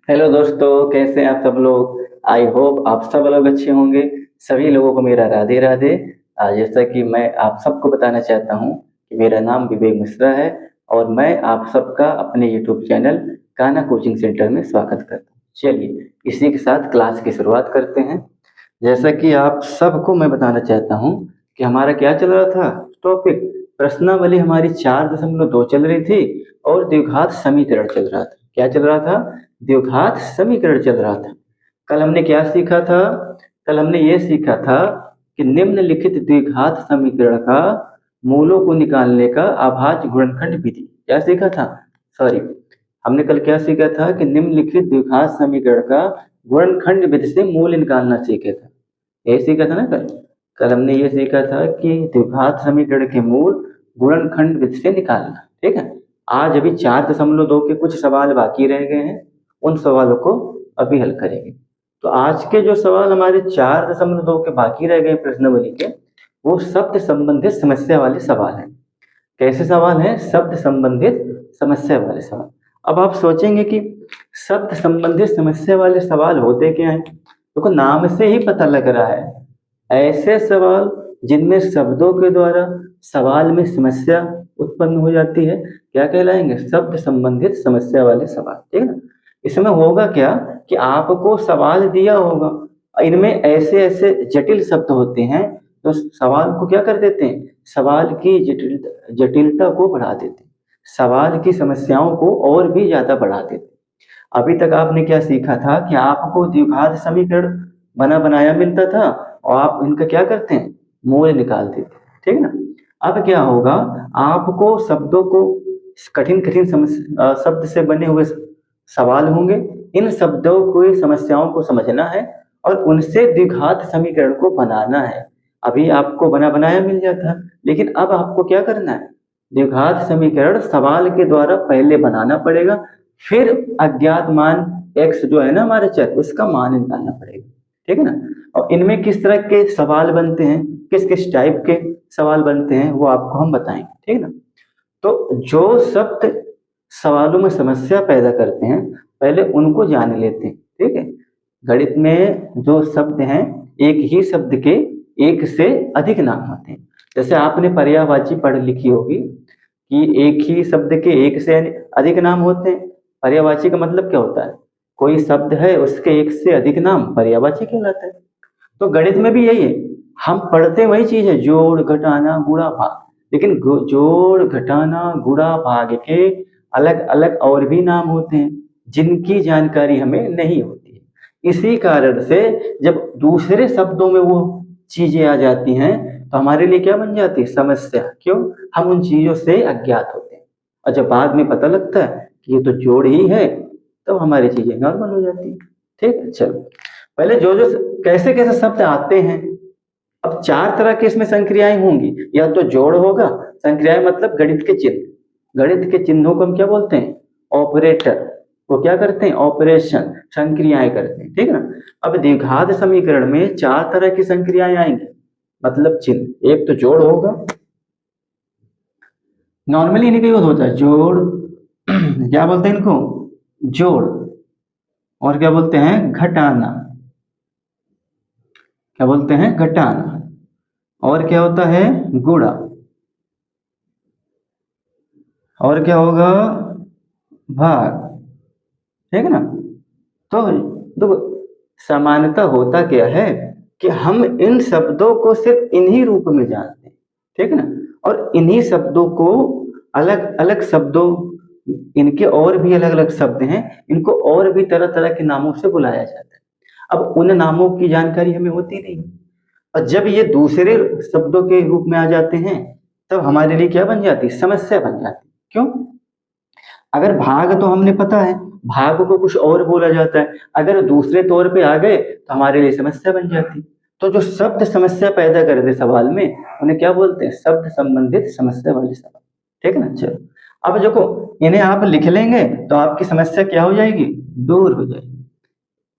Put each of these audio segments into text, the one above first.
Hello दोस्तों, कैसे हैं आप सब लोग। आई होप आप सब लोग अच्छे होंगे। सभी लोगों को मेरा राधे राधे। जैसा कि मैं आप सबको बताना चाहता हूँ कि मेरा नाम विवेक मिश्रा है और मैं आप सबका अपने YouTube channel Kanha coaching centre में स्वागत करता हूँ। चलिए इसी के साथ क्लास की शुरुआत करते हैं। जैसा कि आप सबको मैं बताना चाहता हूँ कि हमारा क्या चल रहा था टॉपिक। प्रश्नावली हमारी 4.2 चल रही थी और द्विघात समीकरण चल रहा था। क्या चल रहा था? द्विघात समीकरण चल रहा था। कल हमने क्या सीखा था? कल हमने ये सीखा था कि निम्नलिखित द्विघात समीकरण का मूलों को निकालने का अभाज्य गुणनखंड विधि। क्या सीखा था? सॉरी, हमने कल क्या सीखा था कि निम्नलिखित द्विघात समीकरण का गुणनखंड विधि से मूल निकालना सीखे थे। ये सीखा था ना कल। कल हमने ये सीखा था कि द्विघात समीकरण के मूल गुणनखंड विधि से निकालना। ठीक है। आज अभी 4.2 के कुछ सवाल बाकी रह गए हैं, उन सवालों को अभी हल करेंगे। तो आज के जो सवाल हमारे 4.2 के बाकी रह गए प्रश्नावली के, वो शब्द संबंधित समस्या वाले सवाल हैं। कैसे सवाल हैं? शब्द संबंधित समस्या वाले सवाल। अब आप सोचेंगे कि शब्द संबंधित समस्या वाले सवाल होते क्या हैं? देखो, नाम से ही पता लग रहा है ऐसे सवाल जिनमें शब्दों के द्वारा सवाल में समस्या उत्पन्न हो जाती है, क्या कहलाएंगे? शब्द संबंधित समस्या वाले सवाल। ठीक है ना। इसमें होगा क्या कि आपको सवाल दिया होगा, इनमें ऐसे ऐसे जटिल शब्द होते हैं तो सवाल को क्या कर देते हैं? सवाल की जटिलता को बढ़ा देते हैं, सवाल की समस्याओं को और भी ज्यादा बढ़ा देते हैं। अभी तक आपने क्या सीखा था कि आपको द्विघात समीकरण बना बनाया मिलता था और आप इनका क्या करते हैं? मूल निकाल देते हैं। ठीक है ना। अब क्या होगा, आपको शब्दों को कठिन कठिन शब्द से बने हुए सवाल होंगे। इन शब्दों को समस्याओं को समझना है और उनसे द्विघात समीकरण को बनाना है। अभी आपको बना बनाया मिल जाता है, लेकिन अब आपको क्या करना है? द्विघात समीकरण सवाल के द्वारा पहले बनाना पड़ेगा, फिर अज्ञात मान x जो है ना हमारे चर, उसका मान निकालना पड़ेगा। ठीक है ना। और इनमें किस तरह के सवाल बनते हैं, किस किस टाइप के सवाल बनते हैं, वो आपको हम बताएंगे। ठीक है ना। तो जो शब्द सवालों में समस्या पैदा करते हैं, पहले उनको जान लेते हैं। ठीक है। गणित में जो शब्द हैं, एक ही शब्द के एक से अधिक नाम होते हैं। जैसे आपने पर्यायवाची पढ़ लिखी होगी कि एक ही शब्द के एक से अधिक नाम होते हैं। पर्यायवाची का मतलब क्या होता है? कोई शब्द है उसके एक से अधिक नाम पर्यायवाची कहलाता है। तो गणित में भी यही है, हम पढ़ते वही चीज है, जोड़ घटाना गुणा भाग, लेकिन जोड़ घटाना गुणा भाग के अलग अलग और भी नाम होते हैं जिनकी जानकारी हमें नहीं होती है। इसी कारण से जब दूसरे शब्दों में वो चीजें आ जाती हैं तो हमारे लिए क्या बन जाती है? समस्या। क्यों? हम उन चीजों से अज्ञात होते हैं और जब बाद में पता लगता है कि ये तो जोड़ ही है, तो हमारी चीजें नॉर्मल हो जाती है। ठीक है। चलो, पहले जो जो कैसे कैसे शब्द आते हैं। अब 4 तरह की इसमें संक्रियाएं होंगी। या तो जोड़ होगा, संक्रियाएं मतलब गणित के चिन्ह। गणित के चिन्हों को हम क्या बोलते हैं? ऑपरेटर। वो क्या करते हैं? ऑपरेशन, संक्रियाएं करते हैं। ठीक है ना। अब द्विघात समीकरण में 4 तरह की संक्रियाएं आएंगी, मतलब चिन्ह। एक तो जोड़ होगा, नॉर्मली इन्हीं का यूज होता है, जोड़। क्या बोलते हैं इनको? जोड़। और क्या बोलते हैं? घटाना। क्या बोलते हैं? घटाना। और क्या होता है? गुणा। और क्या होगा? भाग। ठीक है ना। तो देखो, समानता होता क्या है कि हम इन शब्दों को सिर्फ इन्हीं रूप में जानते हैं। ठीक है ना। और इन्हीं शब्दों को अलग अलग शब्दों, इनके और भी अलग अलग शब्द हैं, इनको और भी तरह तरह के नामों से बुलाया जाता है। अब उन नामों की जानकारी हमें होती नहीं, और जब ये दूसरे शब्दों के रूप में आ जाते हैं तब हमारे लिए क्या बन जाती? समस्या बन जाती। क्यों? अगर भाग तो हमने पता है, भाग को कुछ और बोला जाता है, अगर दूसरे तौर पे आ गए तो हमारे लिए समस्या बन जाती। तो जो शब्द समस्या पैदा कर दे सवाल में, उन्हें क्या बोलते हैं? शब्द संबंधित समस्या वाले सवाल। ठीक है ना। चलो, अब देखो, इन्हें आप लिख लेंगे तो आपकी समस्या क्या हो जाएगी? दूर हो जाएगी।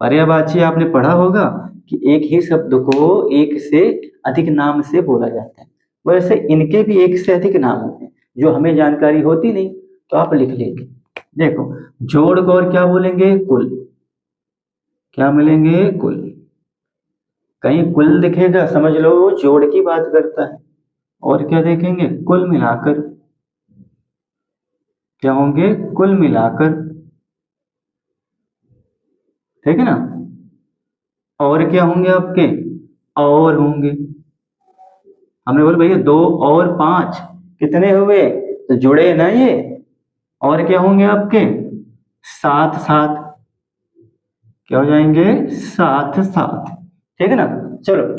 पर्यायवाची आपने पढ़ा होगा कि एक ही शब्द को एक से अधिक नाम से बोला जाता है, वैसे इनके भी एक से अधिक नाम होते हैं जो हमें जानकारी होती नहीं, तो आप लिख लेंगे। देखो, जोड़ को और क्या बोलेंगे? कुल। क्या मिलेंगे? कुल। कहीं कुल दिखेगा समझ लो वो जोड़ की बात करता है। और क्या देखेंगे? कुल मिलाकर। क्या होंगे? कुल मिलाकर। ठीक है ना? और क्या होंगे आपके? और होंगे। हमने बोला भैया 2 और 5 कितने हुए? तो जुड़े ना ये। और क्या होंगे आपके? 7 7। क्या हो जाएंगे? 7 7। ठीक है ना? चलो,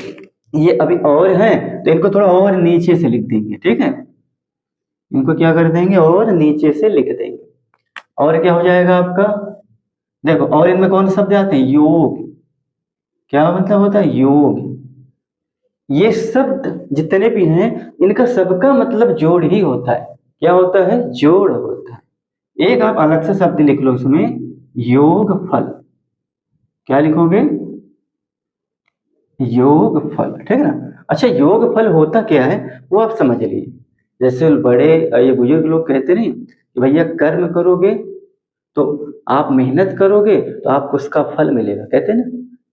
ये अभी और है तो इनको थोड़ा और नीचे से लिख देंगे। ठीक है? इनको क्या कर देंगे? और नीचे से लिख देंगे। और क्या हो जाएगा आपका? देखो, और इनमें कौन से शब्द आते हैं? योग। क्या मतलब होता है? योग। ये शब्द जितने भी हैं इनका सबका मतलब जोड़ ही होता है। क्या होता है? जोड़ होता है। एक आप अलग से शब्द लिख लो इसमें, योग फल। क्या लिखोगे? योग फल। ठीक है ना? अच्छा, योग फल होता क्या है वो आप समझ लीजिए। जैसे बड़े ये बुजुर्ग लोग कहते नहीं कि भैया कर्म करोगे तो आप मेहनत करोगे तो आपको उसका फल मिलेगा, कहते हैं ना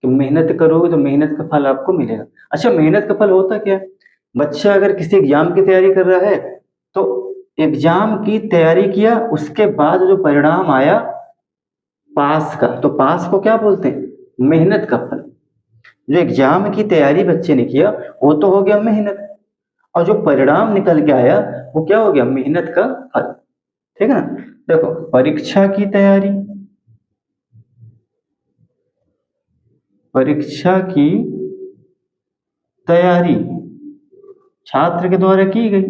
कि मेहनत करोगे तो मेहनत का फल आपको मिलेगा। अच्छा, मेहनत का फल होता क्या है? बच्चा अगर किसी एग्जाम की तैयारी कर रहा है तो एग्जाम की तैयारी किया, उसके बाद जो परिणाम आया पास का, तो पास को क्या बोलते हैं? मेहनत का फल। जो एग्जाम की तैयारी बच्चे ने किया वो तो हो गया मेहनत, और जो परिणाम निकल के आया वो क्या हो गया? मेहनत का फल। ठीक है ना? देखो, परीक्षा की तैयारी, परीक्षा की तैयारी छात्र के द्वारा की गई,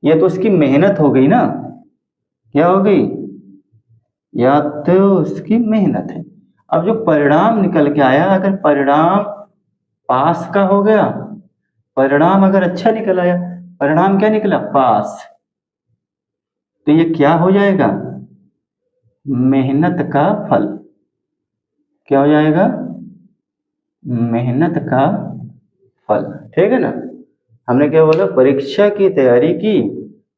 ये तो उसकी मेहनत हो गई ना। क्या हो गई? या तो उसकी मेहनत है। अब जो परिणाम निकल के आया, अगर परिणाम पास का हो गया, परिणाम अगर अच्छा निकल आया, परिणाम क्या निकला? पास, तो ये क्या हो जाएगा? मेहनत का फल। क्या हो जाएगा? मेहनत का फल। ठीक है ना? हमने क्या बोला? परीक्षा की तैयारी की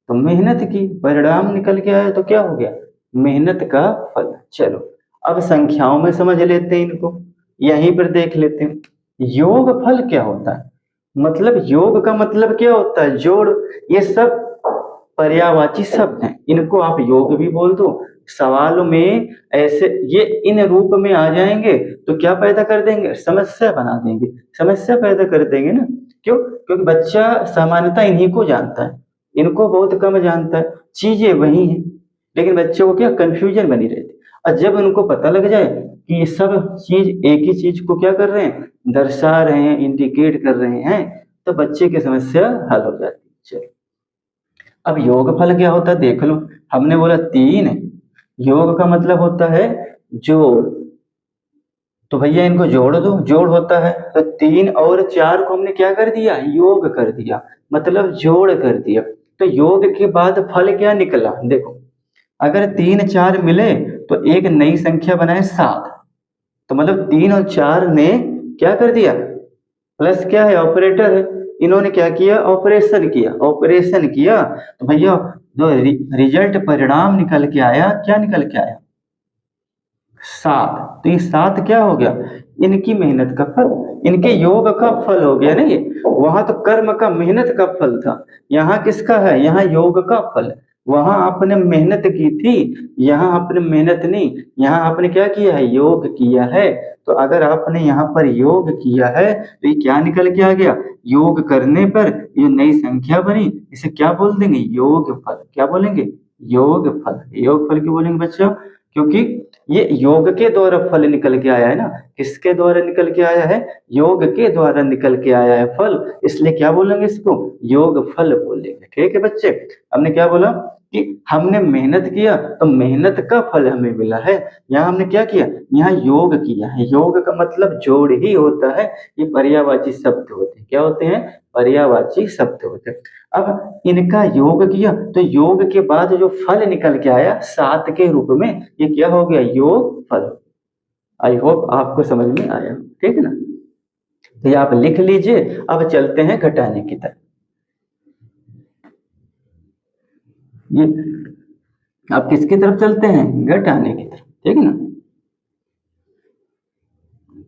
तो मेहनत की, परिणाम निकल के आया तो क्या हो गया? मेहनत का फल। चलो, अब संख्याओं में समझ लेते हैं इनको, यहीं पर देख लेते हैं। योग फल क्या होता है? मतलब योग का मतलब क्या होता है? जोड़। ये सब पर्यायवाची शब्द हैं, इनको आप योग भी बोल दो। सवालों में ऐसे ये इन रूप में आ जाएंगे तो क्या पैदा कर देंगे? समस्या बना देंगे, समस्या पैदा कर देंगे ना। क्यों? क्योंकि बच्चा सामान्यतः इन्हीं को जानता है, इनको बहुत कम जानता है। चीजें वही हैं लेकिन बच्चों को क्या कंफ्यूजन बनी रहती है। और जब उनको पता लग जाए कि ये सब चीज एक ही चीज को क्या कर रहे हैं? दर्शा रहे हैं, इंडिकेट कर रहे हैं, तो बच्चे की समस्या हल हो जाती है। चलो, अब योगफल क्या होता है देख लो। हमने बोला 3, योग का मतलब होता है जोड़, तो भैया इनको जोड़ दो। जोड़ होता है तो 3 और 4 को हमने क्या कर दिया? योग कर दिया, मतलब जोड़ कर दिया। तो योग के बाद फल क्या निकला? देखो, अगर 3 4 मिले तो एक नई संख्या बनाए 7, तो मतलब 3 और 4 ने क्या कर दिया? प्लस क्या है? ऑपरेटर है। इन्होंने क्या किया? ऑपरेशन किया, ऑपरेशन किया। तो भैया जो रिजल्ट परिणाम निकल के आया, क्या निकल के आया? 7। तो ये 7 क्या हो गया? इनकी मेहनत का फल, इनके योग का फल हो गया ना ये। वहां तो कर्म का, मेहनत का फल था, यहाँ किसका है? यहाँ योग का फल। वहां आपने मेहनत की थी, यहाँ आपने मेहनत नहीं, यहाँ आपने क्या किया है? योग किया है। तो अगर आपने यहाँ पर योग किया है तो ये क्या निकल के आ गया? योग करने पर ये नई संख्या बनी, इसे क्या बोल देंगे? योग फल। क्या बोलेंगे? योग फल। योग फल क्यों बोलेंगे बच्चों? क्योंकि ये योग के द्वारा फल निकल के आया है ना। किसके द्वारा निकल के आया है? योग के द्वारा निकल के आया है फल, इसलिए क्या बोलेंगे? इसको योग फल बोलेंगे। ठीक है बच्चे? हमने क्या बोला कि हमने मेहनत किया तो मेहनत का फल हमें मिला है। यहाँ हमने क्या किया? यहाँ योग किया है। योग का मतलब जोड़ ही होता है। ये पर्यायवाची शब्द होते हैं। क्या होते हैं? पर्यायवाची शब्द होते हैं। अब इनका योग किया तो योग के बाद जो फल निकल के आया 7 के रूप में, ये क्या हो गया? योग फल। आई होप आपको समझ में आया। ठीक है ना? तो ये आप लिख लीजिए। अब चलते हैं घटाने की तरफ। ये आप किसकी तरफ चलते हैं? घटाने की तरफ। ठीक है ना?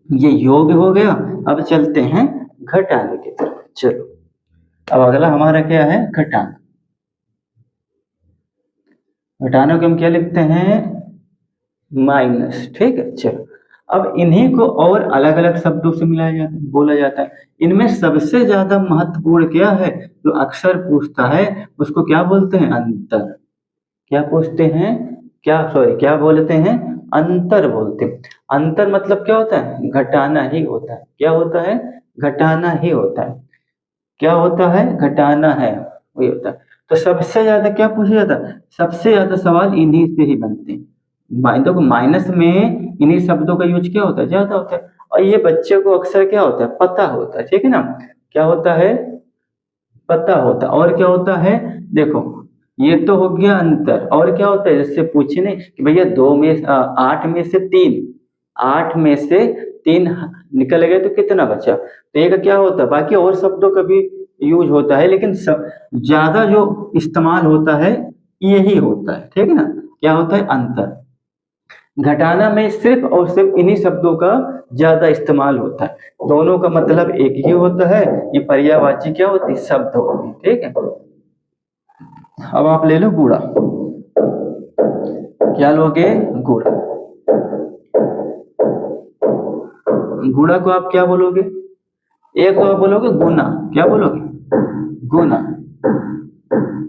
ये योग हो गया। अब चलते हैं घटाने की तरफ। चलो, अब अगला हमारा क्या है? घटाना। घटाना को हम क्या लिखते हैं? माइनस। ठीक है, चलो। अब इन्हीं को और अलग अलग शब्दों से मिलाया जाता है, बोला जाता है। इनमें सबसे ज्यादा महत्वपूर्ण क्या है? जो अक्सर पूछता है उसको क्या बोलते हैं? अंतर। क्या पूछते हैं? क्या, सॉरी, क्या बोलते हैं? अंतर बोलते हैं। अंतर मतलब क्या होता है? घटाना ही होता है। क्या होता है? घटाना ही होता है। क्या होता है? घटाना है, वही होता है। तो सबसे ज्यादा क्या पूछा जाता है? सबसे ज्यादा सवाल इन्हीं से ही बनते हैं। देखो, माइनस में इन्हीं शब्दों का यूज क्या होता है? ज्यादा होता है। और ये बच्चे को अक्सर क्या होता है? पता होता है। ठीक है ना? क्या होता है? पता होता है। और क्या होता है? देखो, ये तो हो गया अंतर। और क्या होता है? जैसे पूछने कि भैया 8 में से 3, 8 में से 3 निकल गए तो कितना बचा? तो एक क्या होता है? बाकी और शब्दों का भी यूज होता है, लेकिन सब ज्यादा जो इस्तेमाल होता है यही होता है। ठीक है ना? क्या होता है? अंतर। घटाना में सिर्फ और सिर्फ इन्हीं शब्दों का ज्यादा इस्तेमाल होता है। दोनों का मतलब एक ही होता है। ये पर्यायवाची क्या होती है? शब्द होती है। ठीक है। अब आप ले लो गुणा। क्या लोगे? गुणा। गुणा को आप क्या बोलोगे? एक तो आप बोलोगे गुना। क्या बोलोगे? गुना।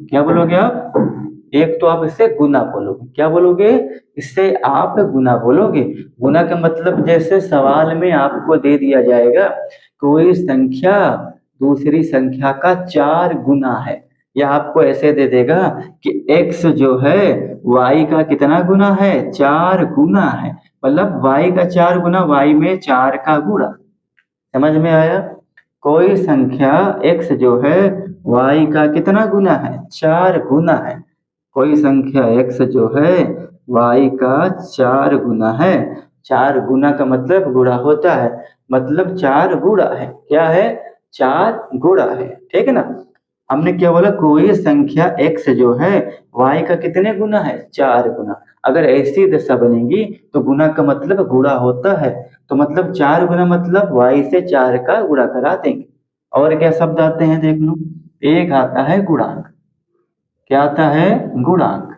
क्या बोलोगे आप? एक तो आप इसे गुना बोलोगे। क्या बोलोगे? इससे आप गुना बोलोगे। गुना का मतलब जैसे सवाल में आपको दे दिया जाएगा कोई संख्या दूसरी संख्या का 4 गुना है, या आपको ऐसे दे देगा कि x जो है y का कितना गुना है? 4 गुना है। मतलब y का 4 गुना, y में 4 का गुणा। समझ में आया? कोई संख्या x जो है y का कितना गुना है? 4 गुना है। कोई संख्या x जो है y का 4 गुना है। 4 गुना का मतलब गुणा होता है, मतलब 4 गुणा है। क्या है? 4 गुणा है। ठीक है ना? हमने क्या बोला? कोई संख्या x जो है y का कितने गुना है? 4 गुना। अगर ऐसी दशा बनेगी तो गुना का मतलब गुणा होता है। तो मतलब 4 गुना मतलब y से 4 का गुणा करा देंगे। और क्या शब्द आते हैं? देख लो। एक आता है गुणांक। क्या आता है? गुणांक।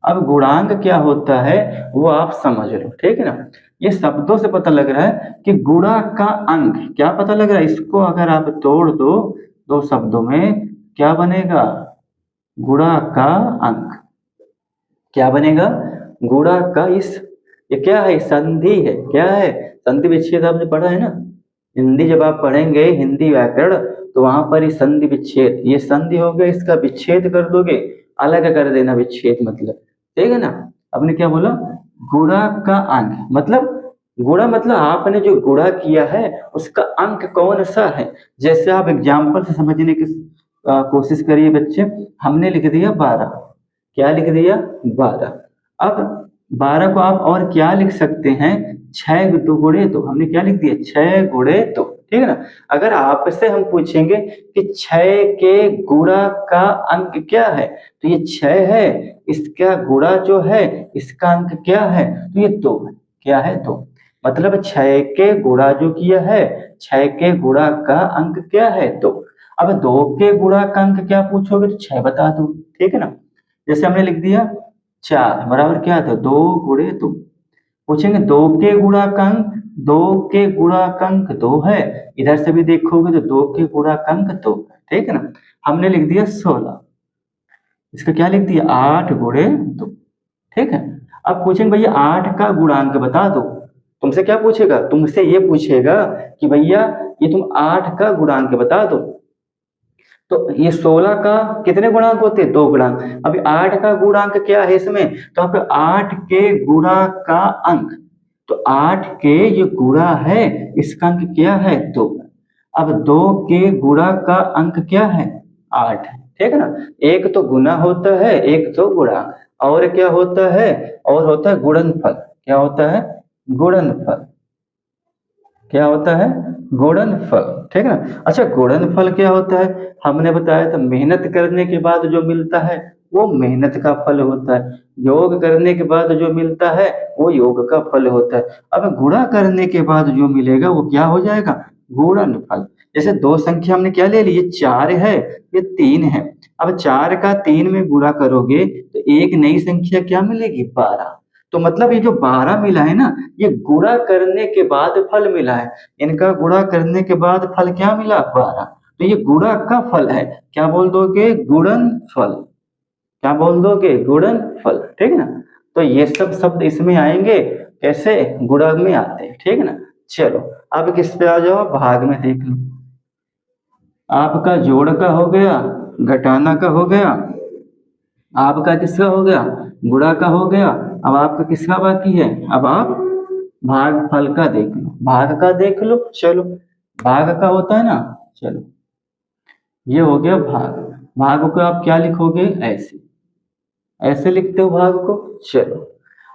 अब गुणांक क्या होता है वो आप समझ लो। ठीक है ना? ये शब्दों से पता लग रहा है कि गुणा का अंक। क्या पता लग रहा है? इसको अगर आप तोड़ दो दो शब्दों में, क्या बनेगा? गुणा का अंक। क्या बनेगा? गुणा का इस, ये क्या है? संधि है। क्या है? संधि विच्छेद आपने पढ़ा है ना? हिंदी जब आप पढ़ेंगे, हिंदी व्याकरण, तो वहां पर ये संधि विच्छेद, ये संधि हो गया, इसका विच्छेद कर दोगे, अलग कर देना विच्छेद मतलब। ठीक है ना? आपने क्या बोला? गुणा का अंक मतलब, गुणा मतलब आपने जो गुणा किया है उसका अंक कौन सा है। जैसे आप एग्जाम्पल से समझने की कोशिश करिए बच्चे। हमने लिख दिया 12। क्या लिख दिया? 12। अब 12 को आप और क्या लिख सकते हैं? 6 गुणे 2। हमने क्या लिख दिया? 6 गुणे 2। ठीक है ना? अगर आपसे हम पूछेंगे कि 6 के गुणा का अंक क्या है, तो ये 6 है। इसका गुणा जो है इसका अंक क्या है? तो ये 2 है। क्या है? 2। मतलब 6 के गुणा जो किया है, 6 के गुणा का अंक क्या है? 2। अब 2 के गुणा का अंक क्या पूछोगे तो 6 बता दो। ठीक है ना? जैसे हमने लिख दिया 4 बराबर क्या था? 2 गुणे 2। पूछेंगे 2 के गुणांक, 2 के गुणांक 2 है। इधर से भी देखोगे तो 2 के गुणांक 2। ठीक है ना? हमने लिख दिया 16। इसका क्या लिख दिया? 8 गुणे 2। ठीक है? अब पूछेंगे भैया 8 का गुणांक बता दो। तुमसे क्या पूछेगा? तुमसे ये पूछेगा कि भैया ये तुम 8 का गुणांक बता दो। तो ये 16 का कितने गुणांक होते हैं? 2 गुणांक। अभी 8 का गुणांक क्या है इसमें? तो आप 8 के गुणा का अंक, तो 8 के ये गुणा है, इसका अंक क्या है? 2। अब 2 के गुणा का अंक क्या है? 8। ठीक है ना? एक तो गुना होता है, एक तो गुणांक। और क्या होता है? और होता है गुणनफल। क्या होता है? गुणनफल। क्या होता है? गुणनफल। ठीक है ना? अच्छा, गुणनफल क्या होता है? हमने बताया था मेहनत करने के बाद जो मिलता है वो मेहनत का फल होता है। योग करने के बाद जो मिलता है वो योग का फल होता है। अब गुणा करने के बाद जो मिलेगा वो क्या हो जाएगा, गुणन फल। जैसे दो संख्या हमने क्या ले ली, ये 4 है, ये 3 है। अब 4 का 3 में गुणा करोगे तो एक नई संख्या क्या मिलेगी, 12। तो मतलब ये जो 12 मिला है ना, ये गुणा करने के बाद फल मिला है। इनका गुणा करने के बाद फल क्या मिला, 12। तो ये गुणा का फल है, क्या बोल दोगे, गुणन फल। क्या बोल दोगे, गुणन फल, ठीक है ना। तो ये सब शब्द इसमें आएंगे, कैसे, गुणा में आते हैं, ठीक है ना। चलो अब किस पे आ जाओ, भाग में देख लो। आपका जोड़ का हो गया, घटाना का हो गया, आपका किसका हो गया, गुणा का हो गया। अब आपका किसका बाकी है, अब आप भाग फल का देख लो, भाग का देख लो। चलो भाग का होता है ना, चलो ये हो गया भाग। भाग को आप क्या लिखोगे, ऐसे, ऐसे लिखते हो भाग को। चलो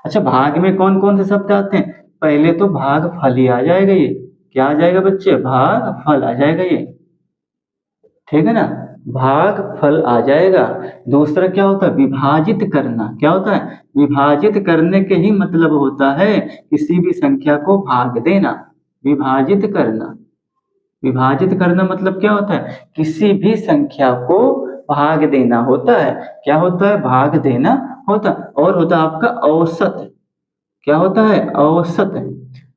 अच्छा, भाग में कौन कौन से शब्द आते हैं, पहले तो भाग फल ही आ जाएगा, ये क्या आ जाएगा बच्चे, भाग फल आ जाएगा ये, ठीक है ना, भाग फल आ जाएगा। दूसरा क्या होता है, विभाजित करना। क्या होता है, विभाजित करने के ही मतलब होता है किसी भी संख्या को भाग देना, विभाजित करना। विभाजित करना मतलब क्या होता है, किसी भी संख्या को भाग देना होता है। क्या होता है, भाग देना होता है। और होता है आपका औसत। क्या होता है, औसत।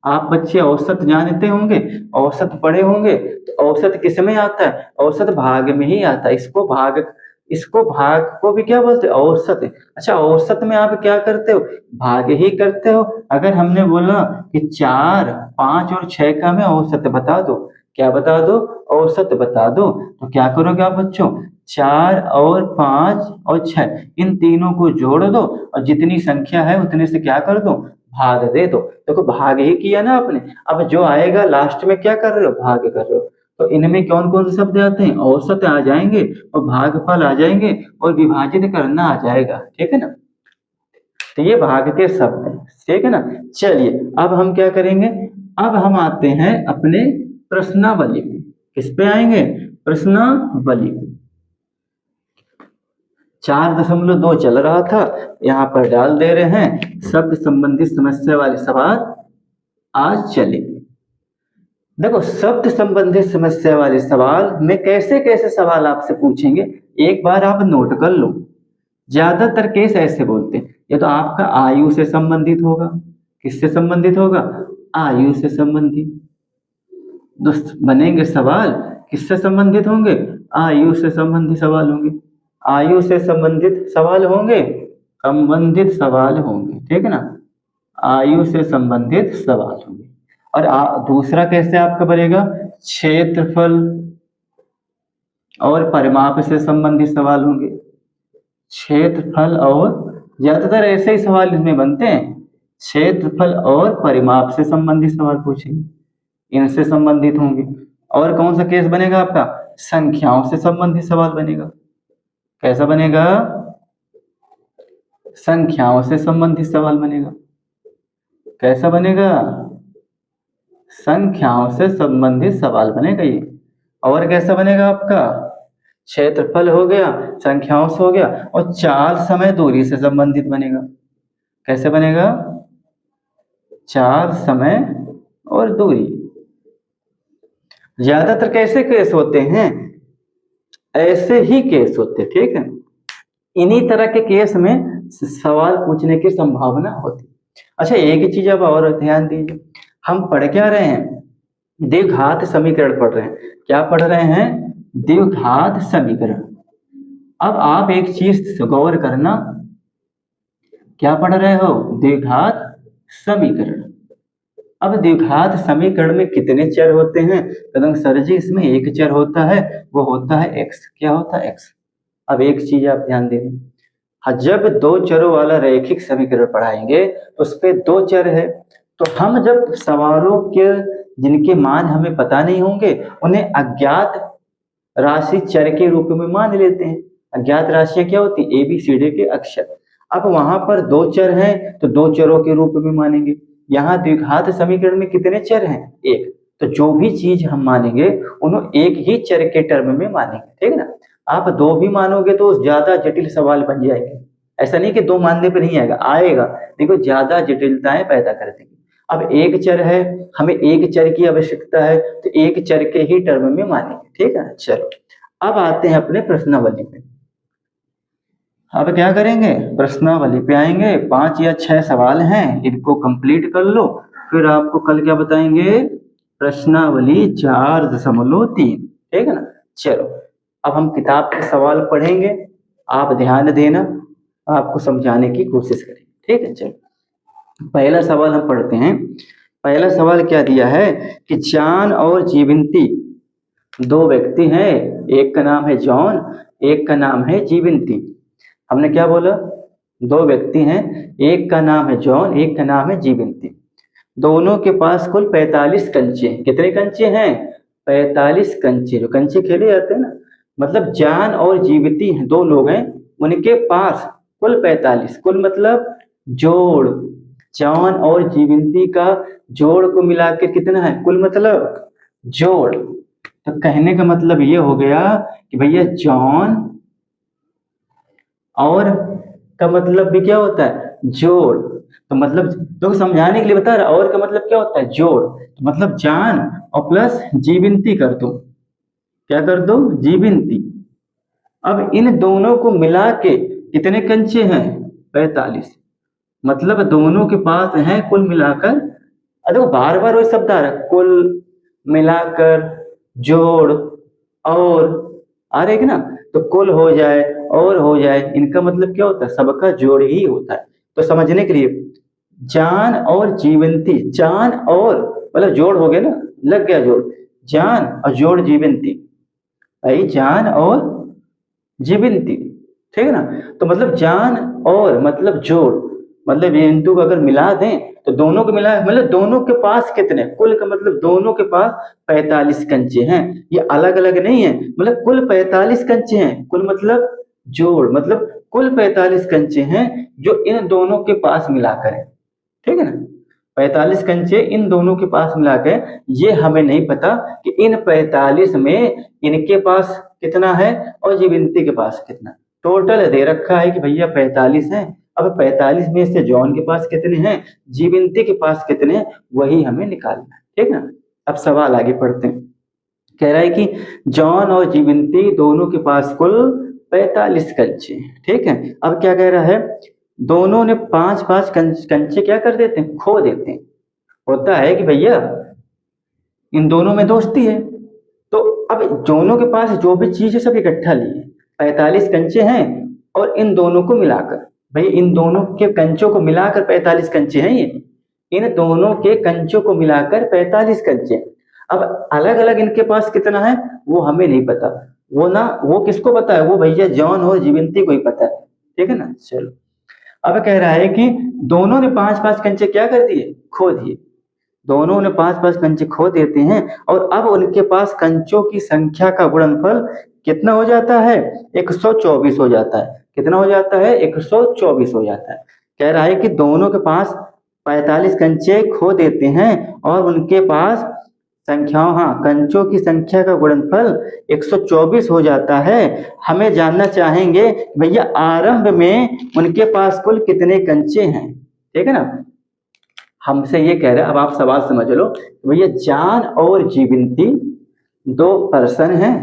आप बच्चे औसत जानते होंगे, औसत पढ़े होंगे। तो औसत किस में आता है, औसत भाग में ही आता है। इसको भाग को भी क्या बोलते हैं, औसत। अच्छा औसत में आप क्या करते हो, भाग ही करते हो। अगर हमने बोला कि 4, 5 और 6 का मैं औसत बता दो, क्या बता दो, औसत बता दो, तो क्या करोगे आप बच्चों, 4 और 5 और 6 इन तीनों को जोड़ दो और जितनी संख्या है उतने से क्या कर दो, भाग दे दो। देखो भाग ही किया ना आपने। अब जो आएगा लास्ट में क्या कर रहे हो, भाग कर रहे हो। तो इनमें कौन कौन से शब्द आते हैं, औसत आ जाएंगे और भागफल आ जाएंगे और विभाजित करना आ जाएगा, ठीक है ना। तो ये भाग के शब्द हैं, ठीक है ना। चलिए अब हम क्या करेंगे, अब हम आते हैं अपने प्रश्नावली में। किस पे आएंगे, प्रश्नावली में। 4.2 चल रहा था, यहाँ पर डाल दे रहे हैं शब्द संबंधित समस्या वाले सवाल। आज चलेंगे, देखो शब्द संबंधित समस्या वाले सवाल में कैसे कैसे सवाल आपसे पूछेंगे, एक बार आप नोट कर लो। ज्यादातर केस ऐसे बोलते हैं, ये तो आपका आयु से संबंधित होगा। किससे संबंधित होगा, आयु से संबंधित। दोस्त बनेंगे सवाल किससे संबंधित होंगे, आयु से संबंधित सवाल होंगे। आयु से संबंधित सवाल होंगे, संबंधित सवाल होंगे, ठीक है ना, आयु से संबंधित सवाल होंगे। और दूसरा कैसे आपका बनेगा, क्षेत्रफल और परिमाप से संबंधित सवाल होंगे। क्षेत्रफल और, ज्यादातर ऐसे ही सवाल इसमें बनते हैं, क्षेत्रफल और परिमाप से संबंधित सवाल पूछेंगे, इनसे संबंधित होंगे। और कौन सा केस बनेगा आपका, संख्याओं से संबंधित सवाल बनेगा। कैसा बनेगा, संख्याओं से संबंधित सवाल बनेगा। कैसा बनेगा, संख्याओं से संबंधित सवाल बनेगा ये। और कैसा बनेगा आपका, क्षेत्रफल हो गया, संख्याओं से हो गया, और चाल समय दूरी से संबंधित बनेगा। कैसे बनेगा, चाल समय और दूरी। ज्यादातर कैसे केस होते हैं, ऐसे ही केस होते, ठीक है। इन्हीं तरह के केस में सवाल पूछने की संभावना होती। अच्छा एक चीज अब और ध्यान दीजिए, हम पढ़ क्या रहे हैं, द्विघात समीकरण पढ़ रहे हैं। क्या पढ़ रहे हैं, द्विघात समीकरण। अब आप एक चीज गौर करना, क्या पढ़ रहे हो, द्विघात समीकरण। अब द्विघात समीकरण में कितने चर होते हैं, कदम सर जी इसमें एक चर होता है, वो होता है x। क्या होता है, x। अब एक चीज आप ध्यान दें, जब दो चरों वाला रैखिक समीकरण पढ़ाएंगे तो उस पे दो चर है, तो हम जब सवालों के जिनके मान हमें पता नहीं होंगे उन्हें अज्ञात राशि चर के रूप में मान लेते हैं। अज्ञात राशियां क्या होती, ABCD के अक्षर। अब वहां पर दो चर हैं तो दो चरों के रूप में मानेंगे। यहाँ द्विघात समीकरण में कितने चर हैं, एक। तो जो भी चीज हम मानेंगे उन्हें एक ही चर के टर्म में मानेंगे, ठीक है ना। आप दो भी मानोगे तो ज्यादा जटिल सवाल बन जाएंगे। ऐसा नहीं कि दो मानने पे नहीं आएगा, आएगा, देखो ज्यादा जटिलताएं पैदा कर देंगे। अब एक चर है, हमें एक चर की आवश्यकता है, तो एक चर के ही टर्म में मानेंगे, ठीक है ना। चलो अब आते हैं अपने प्रश्नावली में। अब क्या करेंगे, प्रश्नावली पे आएंगे। 5 या 6 सवाल हैं, इनको कंप्लीट कर लो, फिर आपको कल क्या बताएंगे, प्रश्नावली 4.3, ठीक है ना। चलो अब हम किताब के सवाल पढ़ेंगे, आप ध्यान देना, आपको समझाने की कोशिश करेंगे, ठीक है। चलो पहला सवाल हम पढ़ते हैं। पहला सवाल क्या दिया है कि जॉन और जीवंती दो व्यक्ति हैं, एक का नाम है जॉन, एक का नाम है जीवंती। हमने क्या बोला, दो व्यक्ति हैं, एक का नाम है जॉन, एक का नाम है जीवंती। दोनों के पास कुल 45 कंचे। कितने कंचे हैं, 45 कंचे। जो कंचे खेले जाते हैं ना, मतलब जॉन और जीवंती दो लोग हैं, उनके पास कुल 45, कुल मतलब जोड़, जॉन और जीवंती का जोड़ को मिला के कितना है, कुल मतलब जोड़। तो कहने का मतलब ये हो गया कि भैया जॉन और का मतलब भी क्या होता है, जोड़। तो मतलब तो समझाने के लिए बता रहा, और का मतलब क्या होता है, जोड़। तो मतलब जॉन और प्लस जीवंती कर दो, क्या कर दो, जीवंती। अब इन दोनों को मिला के कितने कंचे हैं, 45। मतलब दोनों के पास हैं कुल मिलाकर, देखो बार बार वही शब्द आ रहा है, कुल मिलाकर जोड़ और आ रहे ना, तो कुल हो जाए और हो जाए, इनका मतलब क्या होता है, सबका जोड़ ही होता है। तो समझने के लिए जॉन और जीवंती, जॉन और मतलब जोड़ हो गया ना, लग गया जोड़, जॉन और जोड़ जीवंती, भाई जॉन और जीवंती, ठीक है ना। तो मतलब जॉन और मतलब जोड़, मतलब ये इनटू को अगर मिला दें तो दोनों को मिला, मतलब दोनों के पास कितने, कुल का मतलब दोनों के पास 45 कंचे हैं, ये अलग अलग नहीं है, मतलब कुल 45 कंचे हैं, कुल मतलब जोड़, मतलब कुल 45 कंचे हैं जो इन दोनों के पास मिलाकर है, ठीक है ना। 45 कंचे इन दोनों के पास मिलाकर, ये हमें नहीं पता कि इन 45 में इनके पास कितना है और जीवंती के पास कितना। टोटल दे रखा है कि भैया 45 है, अब 45 में से जॉन के पास कितने हैं, जीवंती के पास कितने हैं, वही हमें निकालना है, ठीक है। अब सवाल आगे पढ़ते हैं। कह रहा है कि जॉन और जीवंती दोनों के पास कुल 45 कंचे, ठीक है। अब क्या कह रहा है, दोनों ने 5-5 कंचे क्या कर देते हैं, खो देते हैं। होता है कि भैया इन दोनों में दोस्ती है, तो अब दोनों के पास जो भी चीज है सब इकट्ठा लिए, 45 कंचे हैं और इन दोनों को मिलाकर, भाई इन दोनों के कंचों को मिलाकर 45 कंचे हैं, ये इन दोनों के कंचों को मिलाकर 45 कंचे। अब अलग अलग इनके पास कितना है वो हमें नहीं पता, वो ना वो किसको पता है, वो भैया जॉन और जीवंती को ही पता है, ठीक है ना। चलो अब कह रहा है कि दोनों ने 5-5 कंचे क्या कर दिए, खो दिए। दोनों ने 5-5 कंचे खो देते हैं और अब उनके पास कंचों की संख्या का गुणनफल कितना हो जाता है, 124 हो जाता है। कितना हो जाता है, 124 हो जाता है। कह रहा है कि दोनों के पास 45 कंचे खो देते हैं और उनके पास संख्याओं, हाँ कंचों की संख्या का गुणनफल 124 हो जाता है। हमें जानना चाहेंगे भैया आरंभ में उनके पास कुल कितने कंचे हैं, ठीक है ना। हमसे ये कह रहा है, अब आप सवाल समझ लो, भैया जॉन और जीवंती दो पर्सन हैं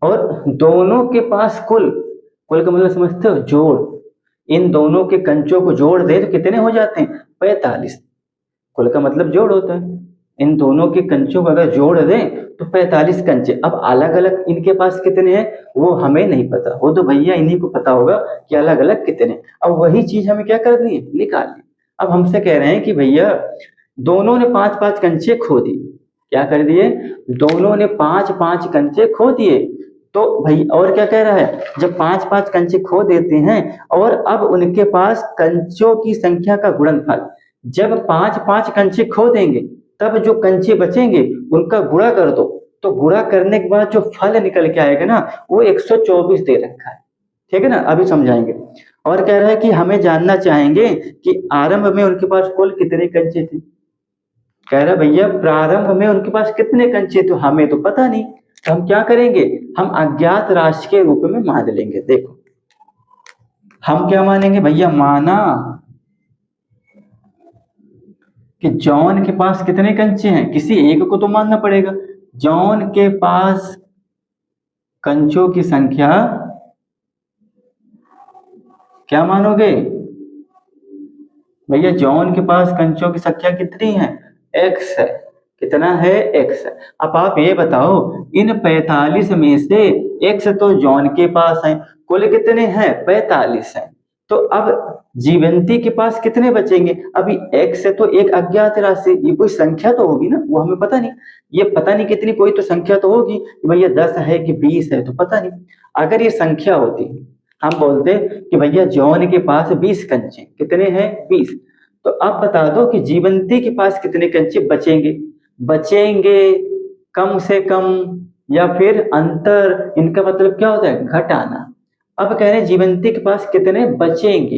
और दोनों के पास कुल, कुल का मतलब समझते हो, जोड़, इन दोनों के कंचों को जोड़ दे तो कितने हो जाते हैं, 45। कुल का मतलब जोड़ होता है, इन दोनों के कंचों को अगर जोड़ दें तो 45 कंचे। अब अलग अलग इनके पास कितने हैं वो हमें नहीं पता, वो तो भैया इन्हीं को पता होगा कि अलग अलग कितने। अब वही चीज हमें क्या करनी है, निकालनी। अब हमसे कह रहे हैं कि भैया दोनों ने 5-5 कंचे खो दिए, क्या कर दिए, दोनों ने 5-5 कंचे खो दिए। तो भाई और क्या कह रहा है, जब 5-5 कंचे खो देते हैं और अब उनके पास कंचों की संख्या का गुणनफल, जब 5-5 कंचे खो देंगे तब जो कंचे बचेंगे उनका गुणा कर दो, तो गुणा करने के बाद जो फल निकल के आएगा ना वो 124 दे रखा है, ठीक है ना। अभी समझाएंगे। और कह रहा है कि हमें जानना चाहेंगे कि आरंभ में उनके पास कुल कितने कंचे थे। कह रहा भैया प्रारंभ में उनके पास कितने कंचे, तो हमें तो पता नहीं, तो हम क्या करेंगे, हम अज्ञात राशि के रूप में मान लेंगे। देखो हम क्या मानेंगे भैया, माना कि जॉन के पास कितने कंचे हैं, किसी एक को तो मानना पड़ेगा। जॉन के पास कंचों की संख्या क्या मानोगे भैया, जॉन के पास कंचों की संख्या कितनी है, एक्स है। कितना है, एक्स है। अब आप ये बताओ इन 45 में से एक्स तो जॉन के पास है, कुल कितने हैं, 45 है। तो अब जीवंती के पास कितने बचेंगे, अभी एक्स है तो एक अज्ञात राशि, ये कोई संख्या तो होगी ना, वो हमें पता नहीं, ये पता नहीं कितनी, कोई तो संख्या तो होगी कि भैया 10 है कि 20 है, तो पता नहीं। अगर ये संख्या होती, हम बोलते कि भैया जॉन के पास 20 कंचे, कितने हैं, 20। तो अब बता दो कि जीवंती के पास कितने कंचे बचेंगे, बचेंगे कम से कम, या फिर अंतर, इनका मतलब क्या होता है, घटाना। अब कह रहे हैं जीवंती के पास कितने बचेंगे,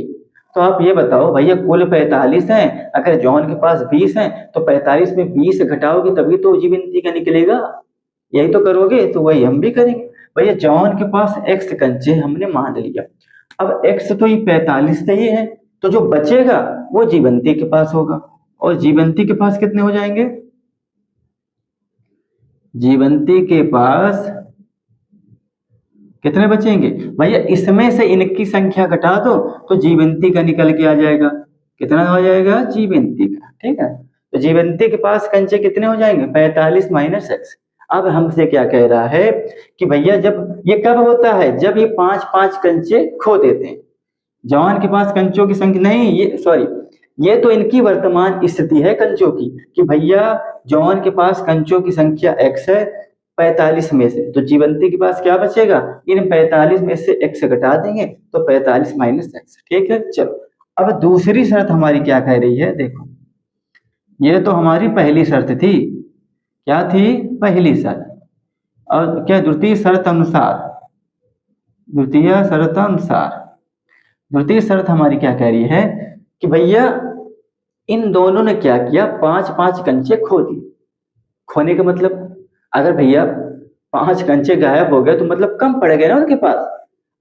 तो आप ये बताओ भैया कुल 45 हैं, अगर जॉन के पास 20 हैं तो 45 में 20 घटाओगे तभी तो जीवंती का निकलेगा, यही तो करोगे, तो वही हम भी करेंगे। भैया जॉन के पास एक्स कंचे हमने मान लिया, अब एक्स तो ये 45 सही है, तो जो बचेगा वो जीवंती के पास होगा, और जीवंती के पास कितने हो जाएंगे, जीवंती के पास कितने बचेंगे भैया, इसमें से इनकी संख्या घटा दो तो जीवंती का निकल के आ जाएगा, कितना हो जाएगा, जीवंती का। ठीक है, तो जीवंती के पास कंचे कितने हो जाएंगे, 45 माइनस एक्स। अब हमसे क्या कह रहा है कि भैया जब ये कब होता है, जब ये 5-5 कंचे खो देते हैं। जॉन के पास कंचों की संख्या नहीं, ये सॉरी, ये तो इनकी वर्तमान स्थिति है कंचों की, कि भैया जॉन के पास कंचों की संख्या एक्स है 45 में से, तो जीवंती के पास क्या बचेगा, इन 45 में से एक्स घटा देंगे तो 45 माइनस एक्स। ठीक है, चलो अब दूसरी शर्त हमारी क्या कह रही है, देखो ये तो हमारी पहली शर्त थी, क्या थी, पहली शर्त। और क्या द्वितीय शर्त अनुसार, द्वितीय शर्त अनुसार द्वितीय शर्त हमारी क्या कह रही है कि भैया इन दोनों ने क्या किया, 5-5 कंचे खो दिए। खोने का मतलब, अगर भैया 5 कंचे गायब हो गए तो मतलब कम पड़ गए ना उनके पास।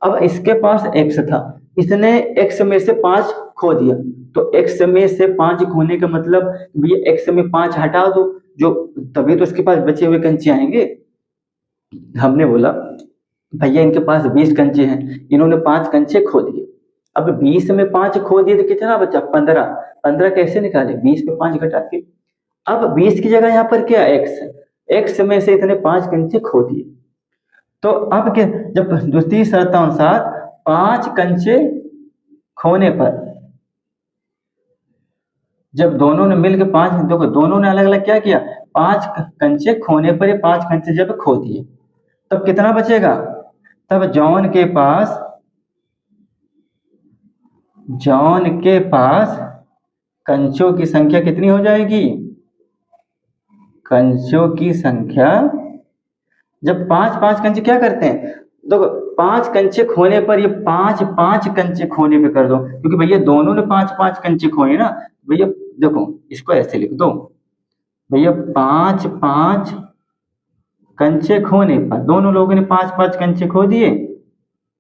अब इसके पास एक्स था, इसने एक्स में से 5 खो दिया, तो एक्स में से 5 खोने का मतलब भैया एक्स में 5 हटा दो, जो तभी तो इसके पास बचे हुए कंचे आएंगे। हमने बोला भैया इनके पास 20 कंचे हैं, इन्होंने 5 कंचे खो दिए, अब 20 में 5 खो दिए तो कितना बचा, 15। 15 कैसे निकाले, 20 में 5 घटा के। अब 20 की जगह यहाँ पर क्या, एक्स, एक्स में से इतने 5 कंचे खो दिए, तो अब क्या, जब द्वितीय शर्त अनुसार 5 कंचे खोने पर, जब दोनों ने मिलकर 5, देखो दोनों ने अलग अलग क्या किया, 5 कंचे खोने पर, ये 5 कंचे जब खो दिए तब कितना बचेगा, तब जॉन के पास कंचों की संख्या कितनी हो जाएगी, कंचों की संख्या, जब 5-5 कंचे क्या करते हैं, देखो 5 कंचे खोने पर, ये 5-5 कंचे खोने पे कर दो, क्योंकि भैया दोनों ने 5-5 कंचे खोए ना, भैया देखो इसको ऐसे लिख दो, भैया 5-5 कंचे खोने पर, दोनों लोगों ने 5-5 कंचे खो दिए,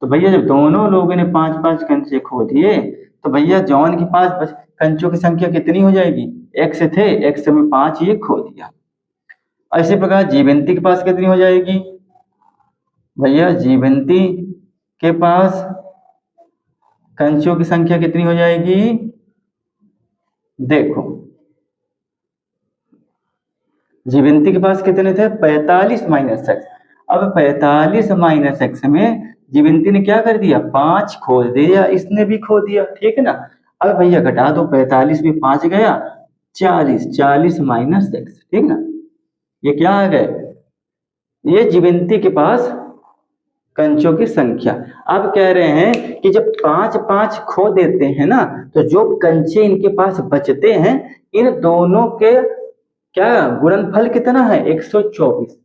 तो भैया जब दोनों लोगों ने 5-5 कंचे खो दिए तो भैया जॉन के पास कंचों की संख्या कितनी हो जाएगी, एक्स थे, एक्स में 5 ये खो दिया। इसी प्रकार जीवंती के पास कितनी हो जाएगी भैया, जीवंती के पास कंचों की संख्या कितनी हो जाएगी, देखो जीवंती के पास कितने थे, 45 माइनस एक्स। अब 45 माइनस एक्स में जीवंती ने क्या कर दिया, 5 खो दिया, इसने भी खो दिया, ठीक है ना। अब भैया घटा दो, 45 में 5 गया, 40, 40 माइनस एक्स, ठीक ना, ये क्या आ गए, ये जीवंती के पास कंचों की संख्या। अब कह रहे हैं कि जब 5-5 खो देते हैं ना, तो जो कंचे इनके पास बचते हैं, इन दोनों के क्या गुणनफल कितना है, 124।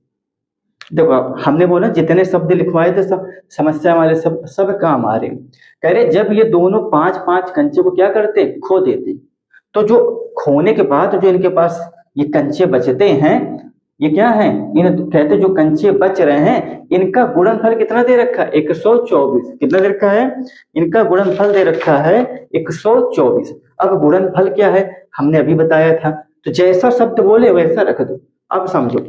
देखो हमने बोला जितने शब्द लिखवाए थे सब समस्या हमारे सब काम आ रहे। कह रहे जब ये दोनों 5-5 कंचे को क्या करते, खो देते, तो जो खोने के बाद जो इनके पास ये कंचे बचते हैं, ये क्या है, इन कहते जो कंचे बच रहे हैं इनका गुणनफल कितना दे रखा है, 124। कितना दे रखा है, इनका गुणनफल दे रखा है 124। अब गुणनफल क्या है हमने अभी बताया था, तो जैसा शब्द बोले वैसा रख दो। अब समझो,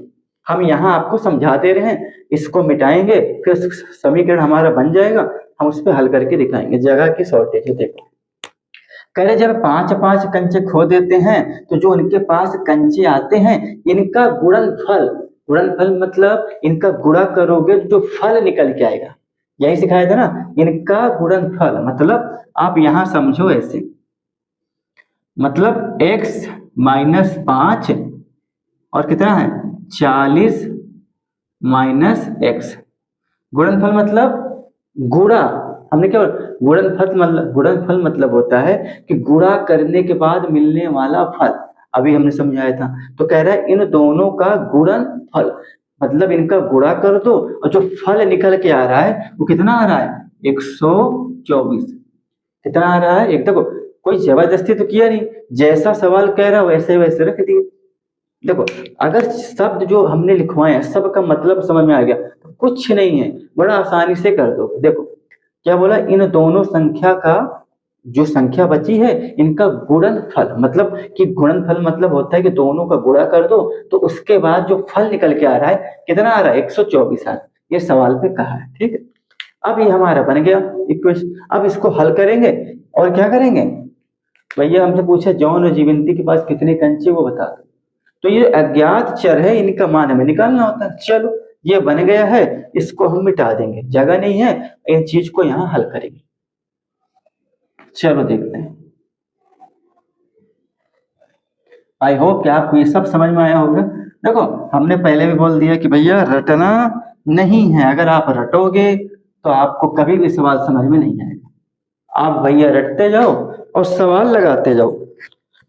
हम यहाँ आपको समझा दे रहे हैं, इसको मिटाएंगे फिर समीकरण हमारा बन जाएगा, हम उस पर हल करके दिखाएंगे। जगह की शॉर्टेज है, देखो कह रहे जब 5-5 कंचे खो देते हैं तो जो उनके पास कंचे आते हैं इनका गुणनफल, गुणनफल मतलब इनका गुणा करोगे जो फल निकल के आएगा, यही सिखाया था ना, इनका गुणनफल मतलब आप यहां समझो ऐसे, मतलब x माइनस 5 और कितना है 40 माइनस x, गुणनफल मतलब गुणा, हमने क्या गुणनफल मतलब होता है कि गुणा करने के बाद मिलने वाला फल, अभी हमने समझाया था। तो कह रहा है इन दोनों का गुणनफल मतलब इनका गुणा कर दो और जो फल निकल के आ रहा है वो कितना आ रहा है 124। कितना आ रहा है, एक देखो कोई जबरदस्ती तो किया नहीं, जैसा सवाल कह रहा वैसे वैसे रख दिए। देखो अगर शब्द जो हमने लिखवाए हैं सबका मतलब समझ में आ गया तो कुछ नहीं है, बड़ा आसानी से कर दो। देखो क्या बोला, इन दोनों संख्या का जो संख्या बची है इनका गुणनफल, मतलब कि गुणनफल मतलब होता है कि दोनों का गुणा कर दो तो उसके बाद जो फल निकल के आ रहा है कितना आ रहा है 124 आ रहा है, ये सवाल पे कहा है। ठीक है, अब ये हमारा बन गया इक्वेशन। अब इसको हल करेंगे और क्या करेंगे, भैया हमसे पूछा जॉन और जीवंती के पास कितने कंचे वो बता दो, तो ये अज्ञात चर है इनका मान हमें निकालना होता है। चलो ये बन गया है, इसको हम मिटा देंगे, जगह नहीं है, इन चीज को यहां हल करेंगे। चलो देखते हैं, आई होप कि आपको ये सब समझ में आया होगा। देखो हमने पहले भी बोल दिया कि भैया रटना नहीं है, अगर आप रटोगे तो आपको कभी भी सवाल समझ में नहीं आएगा। आप भैया रटते जाओ और सवाल लगाते जाओ,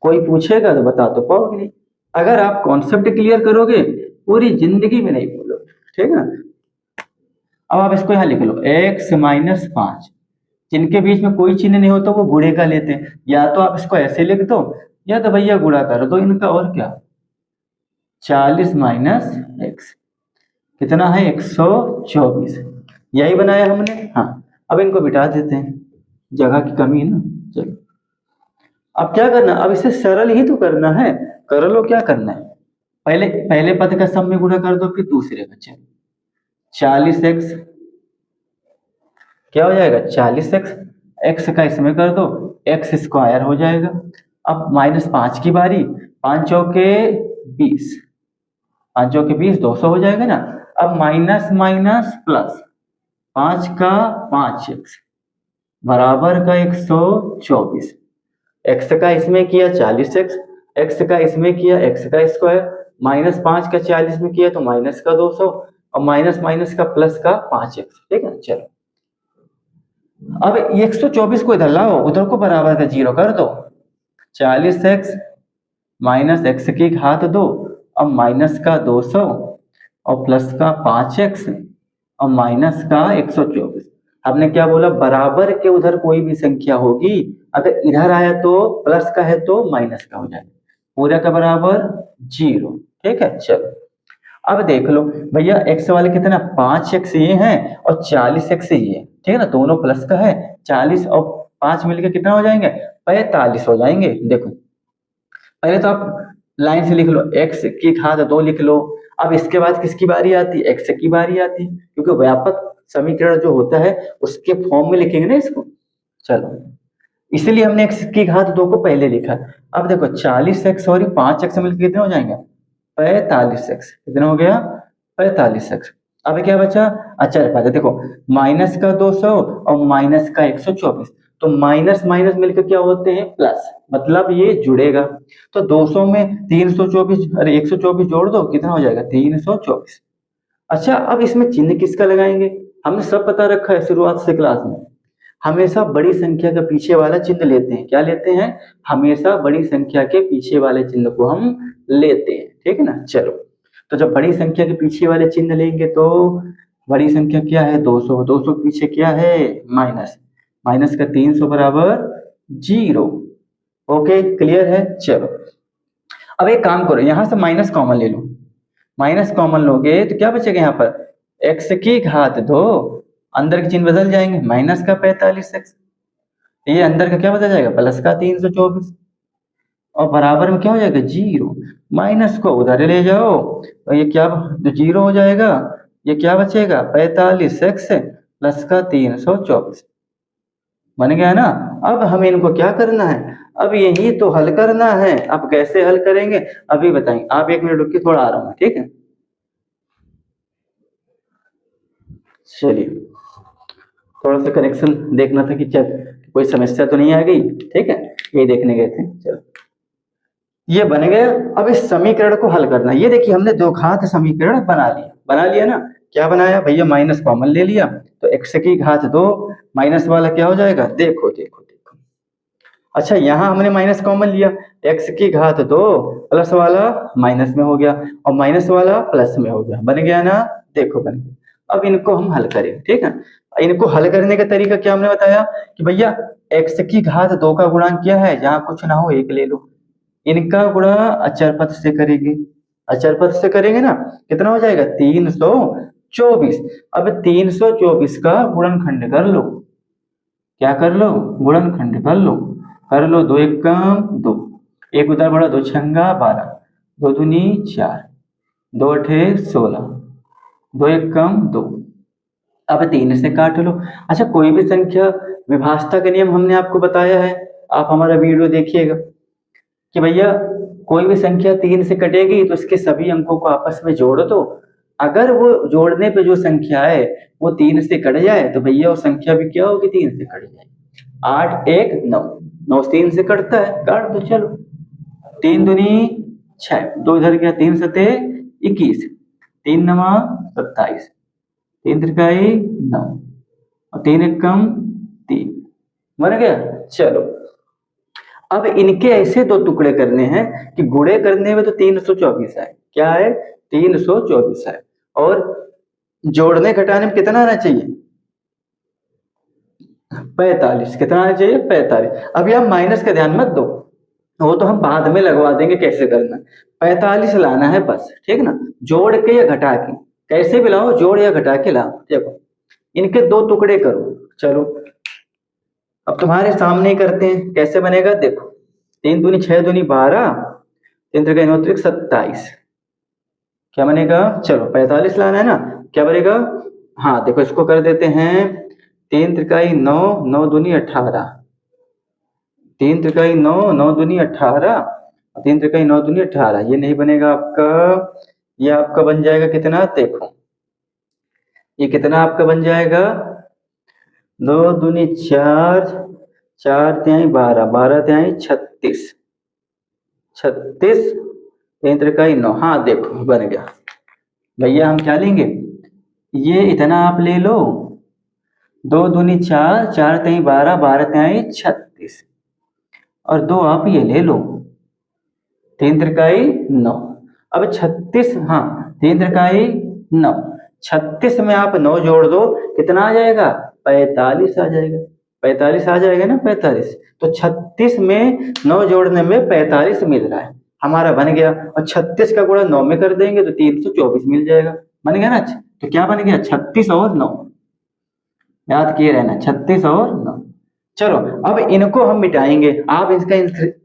कोई पूछेगा तो बता तो पाओगे नहीं। अगर आप कॉन्सेप्ट क्लियर करोगे पूरी जिंदगी में नहीं भूलोगे। ठीक है ना, अब आप इसको यहां लिख लो x माइनस 5, जिनके बीच में कोई चिन्ह नहीं होता वो गुणे का लेते हैं, या तो आप इसको ऐसे लिख दो या तो भैया गुणा कर दो इनका, और क्या 40 माइनस x कितना है 124, यही बनाया हमने। हाँ अब इनको बिठा देते हैं, जगह की कमी है ना। चलो अब क्या करना, अब इसे सरल ही तो करना है, कर लो क्या करना है, पहले पद का सम में गुणा कर दो फिर दूसरे का। चलो 40x क्या हो जाएगा 40x, x का इसमें कर दो x स्क्वायर हो जाएगा। अब माइनस 5 की बारी, 5 चौके 20, 5 चौके 20 200 हो जाएगा ना। अब माइनस माइनस प्लस, 5 का 5x बराबर का 124, x का इसमें किया 40x, x का इसमें किया x का स्क्वायर, माइनस 5 का 40 में किया तो माइनस का 200 और माइनस माइनस का प्लस का 5x। ठीक है, चलो अब 124 को इधर लाओ, उधर को बराबर का 0 कर दो, 40x माइनस x की घात 2 और माइनस का 200 और प्लस का 5x और माइनस का 124। हमने क्या बोला, बराबर के उधर कोई भी संख्या होगी अगर इधर आया तो प्लस का है तो माइनस का हो जाएगा, पूरा का बराबर 0। ठीक है, चलो अब देख लो भैया x वाले कितना 5x ये है और 40x ये है। ठीक है ना, दोनों प्लस का है, 40 और 5 मिलकर कितना हो जाएंगे 45 हो जाएंगे। देखो पहले तो आप लाइन से लिख लो x की घात 2 लिख लो, अब इसके बाद किसकी बारी आती है x की बारी आती है, क्योंकि व्यापक समीकरण जो होता है उसके फॉर्म में लिखेंगे ना इसको। चलो इसलिए हमने x की घात 2 को पहले लिखा। अब देखो 40x और 5x मिलकर कितने हो जाएंगे 45x, कितना हो गया 45x। अब क्या बचा, अच्छा देखो माइनस का 200 और माइनस का 124, तो माइनस माइनस मिलकर क्या होते हैं प्लस, मतलब ये जुड़ेगा। तो 200 में 324 अरे 124 जोड़ दो, कितना हो जाएगा 324। अच्छा अब इसमें चिन्ह किसका लगाएंगे, हमने सब पता रखा है शुरुआत से क्लास में, हमेशा बड़ी संख्या का पीछे वाला चिन्ह लेते हैं। क्या लेते हैं, हमेशा बड़ी संख्या के पीछे वाले चिन्ह को हम लेते हैं। ठीक है ना, चलो तो जब बड़ी संख्या के पीछे वाले चिन्ह लेंगे तो बड़ी संख्या क्या है 200, 200 के पीछे क्या है माइनस, माइनस का 300 बराबर 0। ओके क्लियर है। चलो अब एक काम करो, यहां से माइनस कॉमन ले लो, माइनस कॉमन लोगे तो क्या बचेगा यहाँ पर, x की घात 2, अंदर के चिन्ह बदल जाएंगे, माइनस का 45x, ये अंदर का क्या बदल जाएगा, प्लस का 324, और बराबर में क्या हो जाएगा, 0। माइनस को उधर ले जाओ तो ये क्या, तो 0 हो जाएगा, ये क्या बचेगा, 45x प्लस का 324, बन गया ना। अब हमें इनको क्या करना है, अब यही तो हल करना है। अब कैसे हल करेंगे अभी बताएंगे, आप 1 मिनट रुकिए, थोड़ा आ रहा हूँ, ठीक है। चलिए, थोड़ा सा करेक्शन देखना था कि चल कोई समस्या तो नहीं आ गई, ठीक है, यही देखने गए थे। चलो, ये बन गया। अब इस समीकरण को हल करना है। ये देखिए हमने दो घात समीकरण बना लिया ना। क्या बनाया भैया, माइनस कॉमन ले लिया तो x की घात 2 माइनस वाला क्या हो जाएगा, देखो देखो देखो। अच्छा, यहाँ हमने माइनस कॉमन लिया, x की घात 2 प्लस वाला माइनस में हो गया और माइनस वाला प्लस में हो गया, बन गया ना, देखो बन गया। अब इनको हम हल करें, ठीक है। इनको हल करने का तरीका क्या हमने बताया कि भैया x की घात 2 का गुणांक क्या है, जहाँ कुछ ना हो एक ले लो, इनका गुणा अचर पद से करेंगे, अचर पद से करेंगे ना, कितना हो जाएगा 324। अब 324 का गुणनखंड कर लो, क्या कर लो, गुणनखंड कर लो, 2 एकम 2, एक उधर बढ़ा, 2 छंगा 12, 2 दूनी 4, 2 अठे 16, 2 एकम 2। अब 3 से काट लो। अच्छा, कोई भी संख्या विभाजता का नियम हमने आपको बताया है, आप हमारा वीडियो देखिएगा कि भैया कोई भी संख्या 3 से कटेगी तो उसके सभी अंकों को आपस में जोड़ दो। अगर वो जोड़ने पे जो संख्या है वो 3 से कट जाए तो भैया वो संख्या भी क्या होगी, 3 से कट जाएगी। 8 1 9, 9 3 से कटता है, काट दो। चलो, 3 दूनी 6, 2 इधर गया, 3 सते 21, 3 नवा 27, 3 त्रिकाई 9 और 3 एकम 3, बन गया। चलो, अब इनके ऐसे दो टुकड़े करने हैं कि गुणे करने में तो 324 है, क्या है 324 है, और जोड़ने घटाने में कितना आना चाहिए 45, कितना आना चाहिए 45। अब यह माइनस का ध्यान मत दो, वो तो हम बाद में लगवा देंगे कैसे करना, 45 लाना है बस, ठीक ना, जोड़ के या घटा के, कैसे भी लाओ, जोड़ या घटा के लाओ। देखो इनके दो टुकड़े करो। चलो, अब तुम्हारे सामने ही करते हैं, कैसे बनेगा देखो, 3 दूनी 6 दूनी 12, 3 त्रिका 9 त्रिक 27, क्या बनेगा, चलो 45 लाना है ना, क्या बनेगा, हाँ देखो इसको कर देते हैं, 3 त्रिकाई 9, 9 दूनी 18, 3 त्रिकाई 9, 9 दूनी 18, 3 त्रिकाई 9 दूनी 18, ये नहीं बनेगा आपका, ये आपका बन जाएगा कितना, देखो ये कितना आपका बन जाएगा, 2 दूनी 4, 4 तिहाई 12, 12 तिहाई 36, 36, 3 त्रिकाई 9, हाँ देखो बन गया। भैया हम क्या लेंगे, ये इतना आप ले लो, 2 दूनी 4, 4 तिहाई 12, 12 तिहाई 36, और 2 आप ये ले लो, 3 त्रिकाई 9। अब 36, हाँ 3 त्रिकाई 9, 36 में आप 9 जोड़ दो, कितना आ जाएगा 45 आ जाएगा, 45 आ जाएगा ना 45। तो 36 में 9 जोड़ने में 45 मिल रहा है, हमारा बन गया। और 36 का गुणा 9 में कर देंगे तो 324 मिल जाएगा, बन गया ना। तो क्या बन गया, 36 और 9, याद किए रहना 36 और 9। चलो, अब इनको हम मिटाएंगे, आप इसका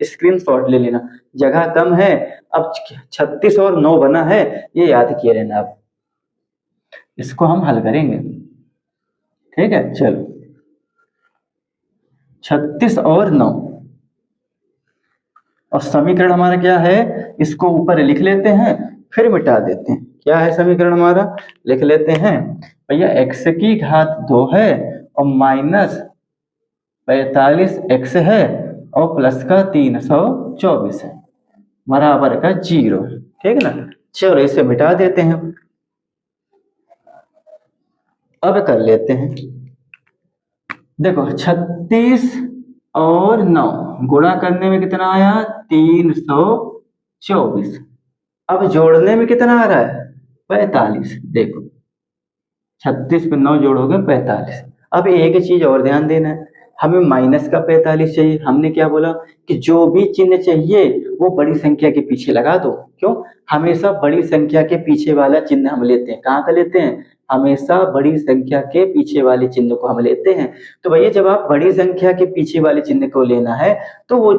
स्क्रीनशॉट ले लेना, जगह कम है। अब 36 और 9 बना है, ये याद किए रहना, आप इसको हम हल करेंगे, ठीक है। चलो, 36 और 9, और समीकरण हमारा क्या है, इसको ऊपर लिख लेते हैं फिर मिटा देते हैं। क्या है समीकरण हमारा, लिख लेते हैं भैया, x की घात 2 है और माइनस 45 x है और प्लस का 324 है, बराबर का 0, ठीक ना। चलो इसे मिटा देते हैं, अब कर लेते हैं। देखो 36 और 9 गुणा करने में कितना आया 324, अब जोड़ने में कितना आ रहा है 45। देखो 36 पे 9 जोड़ोगे 45। अब एक चीज और ध्यान देना है, हमें माइनस का 45 चाहिए। हमने क्या बोला कि जो भी चिन्ह चाहिए वो बड़ी संख्या के पीछे लगा दो। क्यों? हमेशा बड़ी संख्या के पीछे वाला चिन्ह हम लेते हैं। कहाँ का लेते हैं? हमेशा बड़ी संख्या के पीछे वाले चिन्ह को हम लेते हैं। तो भैया जब आप बड़ी संख्या के पीछे वाले चिन्ह को लेना है तो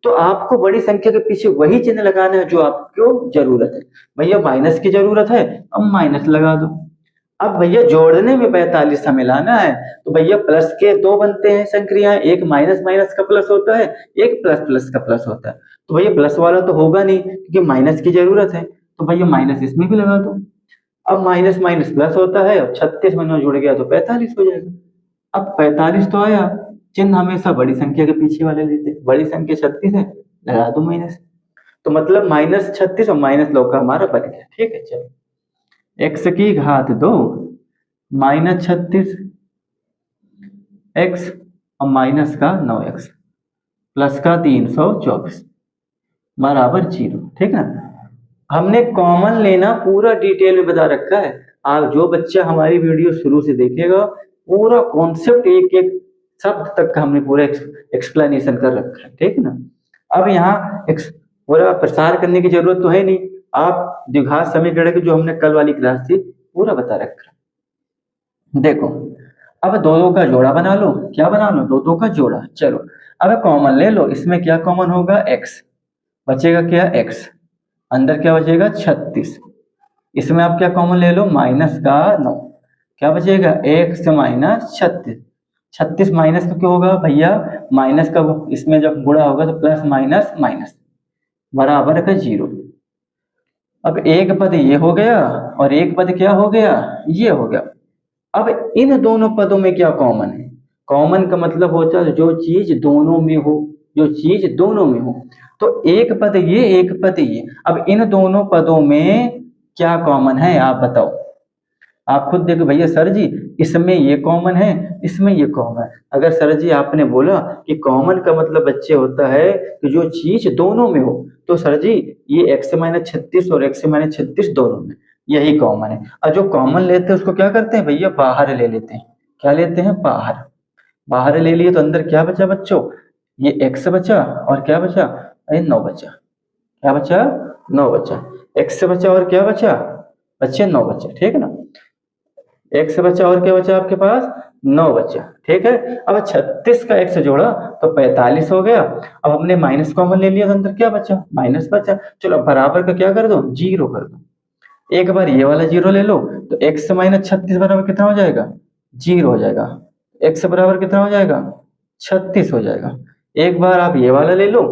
तो आपको बड़ी संख्या के पीछे वही चिन्ह लगाना है जो आपको जरूरत है। भैया माइनस की जरूरत है, अब माइनस लगा दो। अब भैया जोड़ने में 45 हमें लाना है, तो भैया प्लस के दो बनते हैं संक्रियाएं, एक माइनस माइनस का प्लस होता है, एक प्लस प्लस का प्लस होता है। तो भैया प्लस वाला तो होगा नहीं क्योंकि माइनस की जरूरत है, तो भैया माइनस इसमें भी लगा दो। अब माइनस माइनस प्लस होता है, अब 36 में जुड़ गया तो 45 हो जाएगा। अब 45 तो आया, चिन्ह हमेशा बड़ी संख्या के पीछे वाले लेते हैं। बड़ी संख्या 36 है, लगा दो माइनस। तो मतलब -36 और -9 का हमारा बन गया। ठीक है, चलो एक्स की घात 2 -36 एक्स और माइनस का 9x प्लस का 324 बराबर 0। ठीक है ना? हमने कॉमन लेना पूरा डिटेल में बता रखा है। आप जो बच्चा हमारी वीडियो शुरू से देखेगा पूरा कॉन्सेप्ट एक एक शब्द तक का हमने पूरा एक्सप्लेनेशन कर रखा है। ठीक है ना? अब यहाँ पूरा प्रसार करने की जरूरत तो है नहीं, आप द्विघात समीकरण की जो हमने कल वाली क्लास थी पूरा बता रखा है। देखो अब दो दो का जोड़ा बना लो। क्या बना लो? दो दो का जोड़ा। चलो अब कॉमन ले लो। इसमें क्या कॉमन होगा? x बचेगा। क्या? x अंदर क्या बचेगा? 36। इसमें आप क्या कॉमन ले लो? माइनस का 9। क्या बचेगा? x minus 36। 36 माइनस का क्यों होगा भैया? माइनस का इसमें जब गुणा होगा तो प्लस माइनस माइनस बराबर का 0। अब एक पद ये हो गया और एक पद क्या हो गया? ये हो गया। अब इन दोनों पदों में क्या कॉमन है? कॉमन का मतलब होता है जो चीज दोनों में हो, जो चीज दोनों में हो। तो एक पद ये, एक पद ये। अब इन दोनों पदों में क्या कॉमन है आप बताओ? आप खुद देखो भैया। सर जी इसमें ये कॉमन है, इसमें ये कॉमन है। अगर सर जी आपने बोला कि कॉमन का मतलब बच्चे होता है कि जो चीज दोनों में हो, तो सर जी ये x-36 और x-36 दोनों में यही कॉमन है। और जो कॉमन लेते हैं उसको क्या करते हैं भैया? बाहर ले लेते हैं। क्या लेते हैं? बाहर। बाहर ले लिए तो अंदर क्या बचा बच्चों? ये x बचा और क्या बचा? अरे 9 बचा। क्या बचा? 9 बचा। x बचा और क्या बचा? बच्चे 9 बचा। ठीक है ना? x बचा और क्या बचा आपके पास? 9 बचा। ठीक है। अब 36 का x जोड़ा तो 45 हो गया। अब हमने माइनस कॉमन ले लिया तो अंदर क्या बचा? माइनस बचा। चलो बराबर का क्या कर दो? 0 कर दो। एक बार ये वाला 0 ले लो तो x माइनस 36 बराबर कितना हो जाएगा? 0 हो जाएगा। x बराबर कितना हो जाएगा? 36 हो जाएगा। एक बार आप ये वाला ले लो,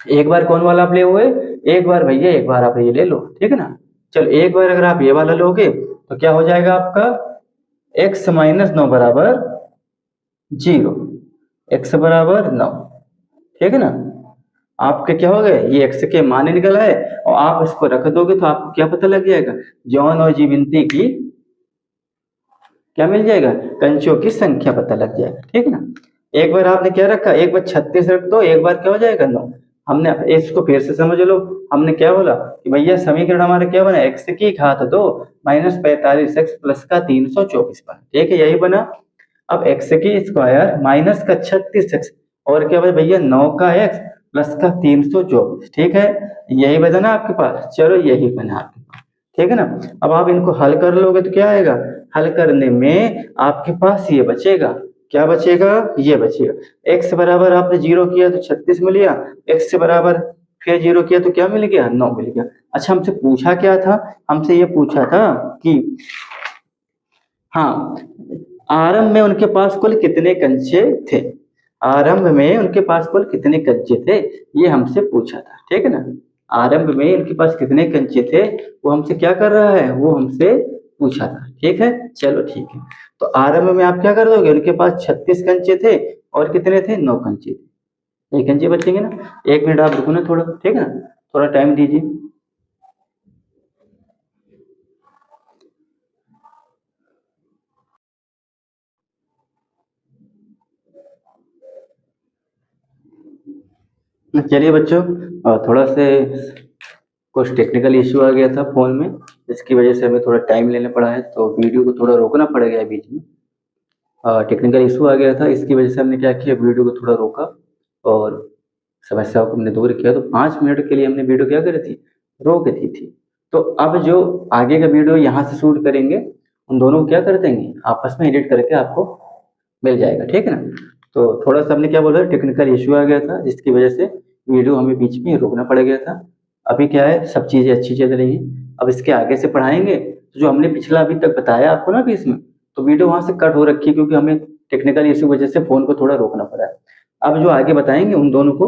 एक बार कौन वाला आप ले हुए? एक बार भैया, एक बार आप ये ले लो। ठीक है ना? चलो एक बार अगर आप ये वाला लोगे तो क्या हो जाएगा आपका? x माइनस 9 बराबर 0, x बराबर 9। ठीक है ना? आपके क्या हो गए? ये x के मान निकल आए और आप इसको रख दोगे तो आपको क्या पता लग जाएगा? जॉन और जीविंती की क्या मिल जाएगा? कंचों की संख्या पता लग जाएगा। ठीक है ना? एक बार आपने क्या रखा? एक बार 36 रख दो, एक बार क्या हो जाएगा? 9। हमने इसको फिर से समझ लो। हमने क्या बोला कि भैया समीकरण हमारा क्या बना? x की घात 2 माइनस 45x प्लस का 324 बना। ठीक है, यही बना। अब x की स्क्वायर माइनस का 36x और क्या बना भैया? 9 का x प्लस का 324। ठीक है, यही बना ना आपके पास? चलो यही बना आपके पास। ठीक है ना? अब आप इनको हल कर लोगे तो क्या आएगा? हल करने में आपके पास ये बचेगा। क्या बचेगा? ये बचेगा। x बराबर आपने 0 किया तो 36 मिल गया, x से बराबर फिर 0 किया तो क्या मिल गया? 9 मिल गया। अच्छा हमसे पूछा क्या था? हमसे ये पूछा था कि हाँ, आरंभ में उनके पास कुल कितने कंचे थे? आरंभ में उनके पास कुल कितने कंचे थे, ये हमसे पूछा था। ठीक है ना? आरंभ में उनके पास कितने कंचे थे वो हमसे क्या कर रहा है? वो हमसे पूछा था। ठीक है, चलो ठीक है। तो आरंभ में आप क्या कर दोगे? उनके पास 36 कंचे थे और कितने थे? 9 कंचे थे। 1 कंचे बचेंगे ना। 1 मिनट आप रुको ना थोड़ा। ठीक है ना? थोड़ा टाइम दीजिए। चलिए बच्चों, थोड़ा से कुछ टेक्निकल इश्यू आ गया था फोन में, जिसकी वजह से हमें थोड़ा टाइम लेना पड़ा है, तो वीडियो को थोड़ा रोकना पड़ गया बीच में। टेक्निकल इशू आ गया था, इसकी वजह से हमने क्या किया, वीडियो को थोड़ा रोका और समस्याओं को हमने दूर किया। तो 5 मिनट के लिए हमने वीडियो क्या करी थी, रोक दी थी। तो अब जो आगे का वीडियो यहाँ से शूट करेंगे, उन दोनों को क्या कर देंगे, आपस में एडिट करके आपको मिल जाएगा, ठीक है ना। तो थोड़ा सा हमने क्या बोला, टेक्निकल इशू आ गया था जिसकी वजह से वीडियो हमें बीच में रोकना पड़ गया था। अभी क्या है, सब चीज़ें अच्छी चल रही हैं। अब इसके आगे से पढ़ाएंगे तो जो हमने पिछला अभी तक बताया आपको ना बीच में, तो वीडियो वहाँ से कट हो रखी है क्योंकि हमें टेक्निकल इशू वजह से फ़ोन को थोड़ा रोकना पड़ा है। अब जो आगे बताएंगे उन दोनों को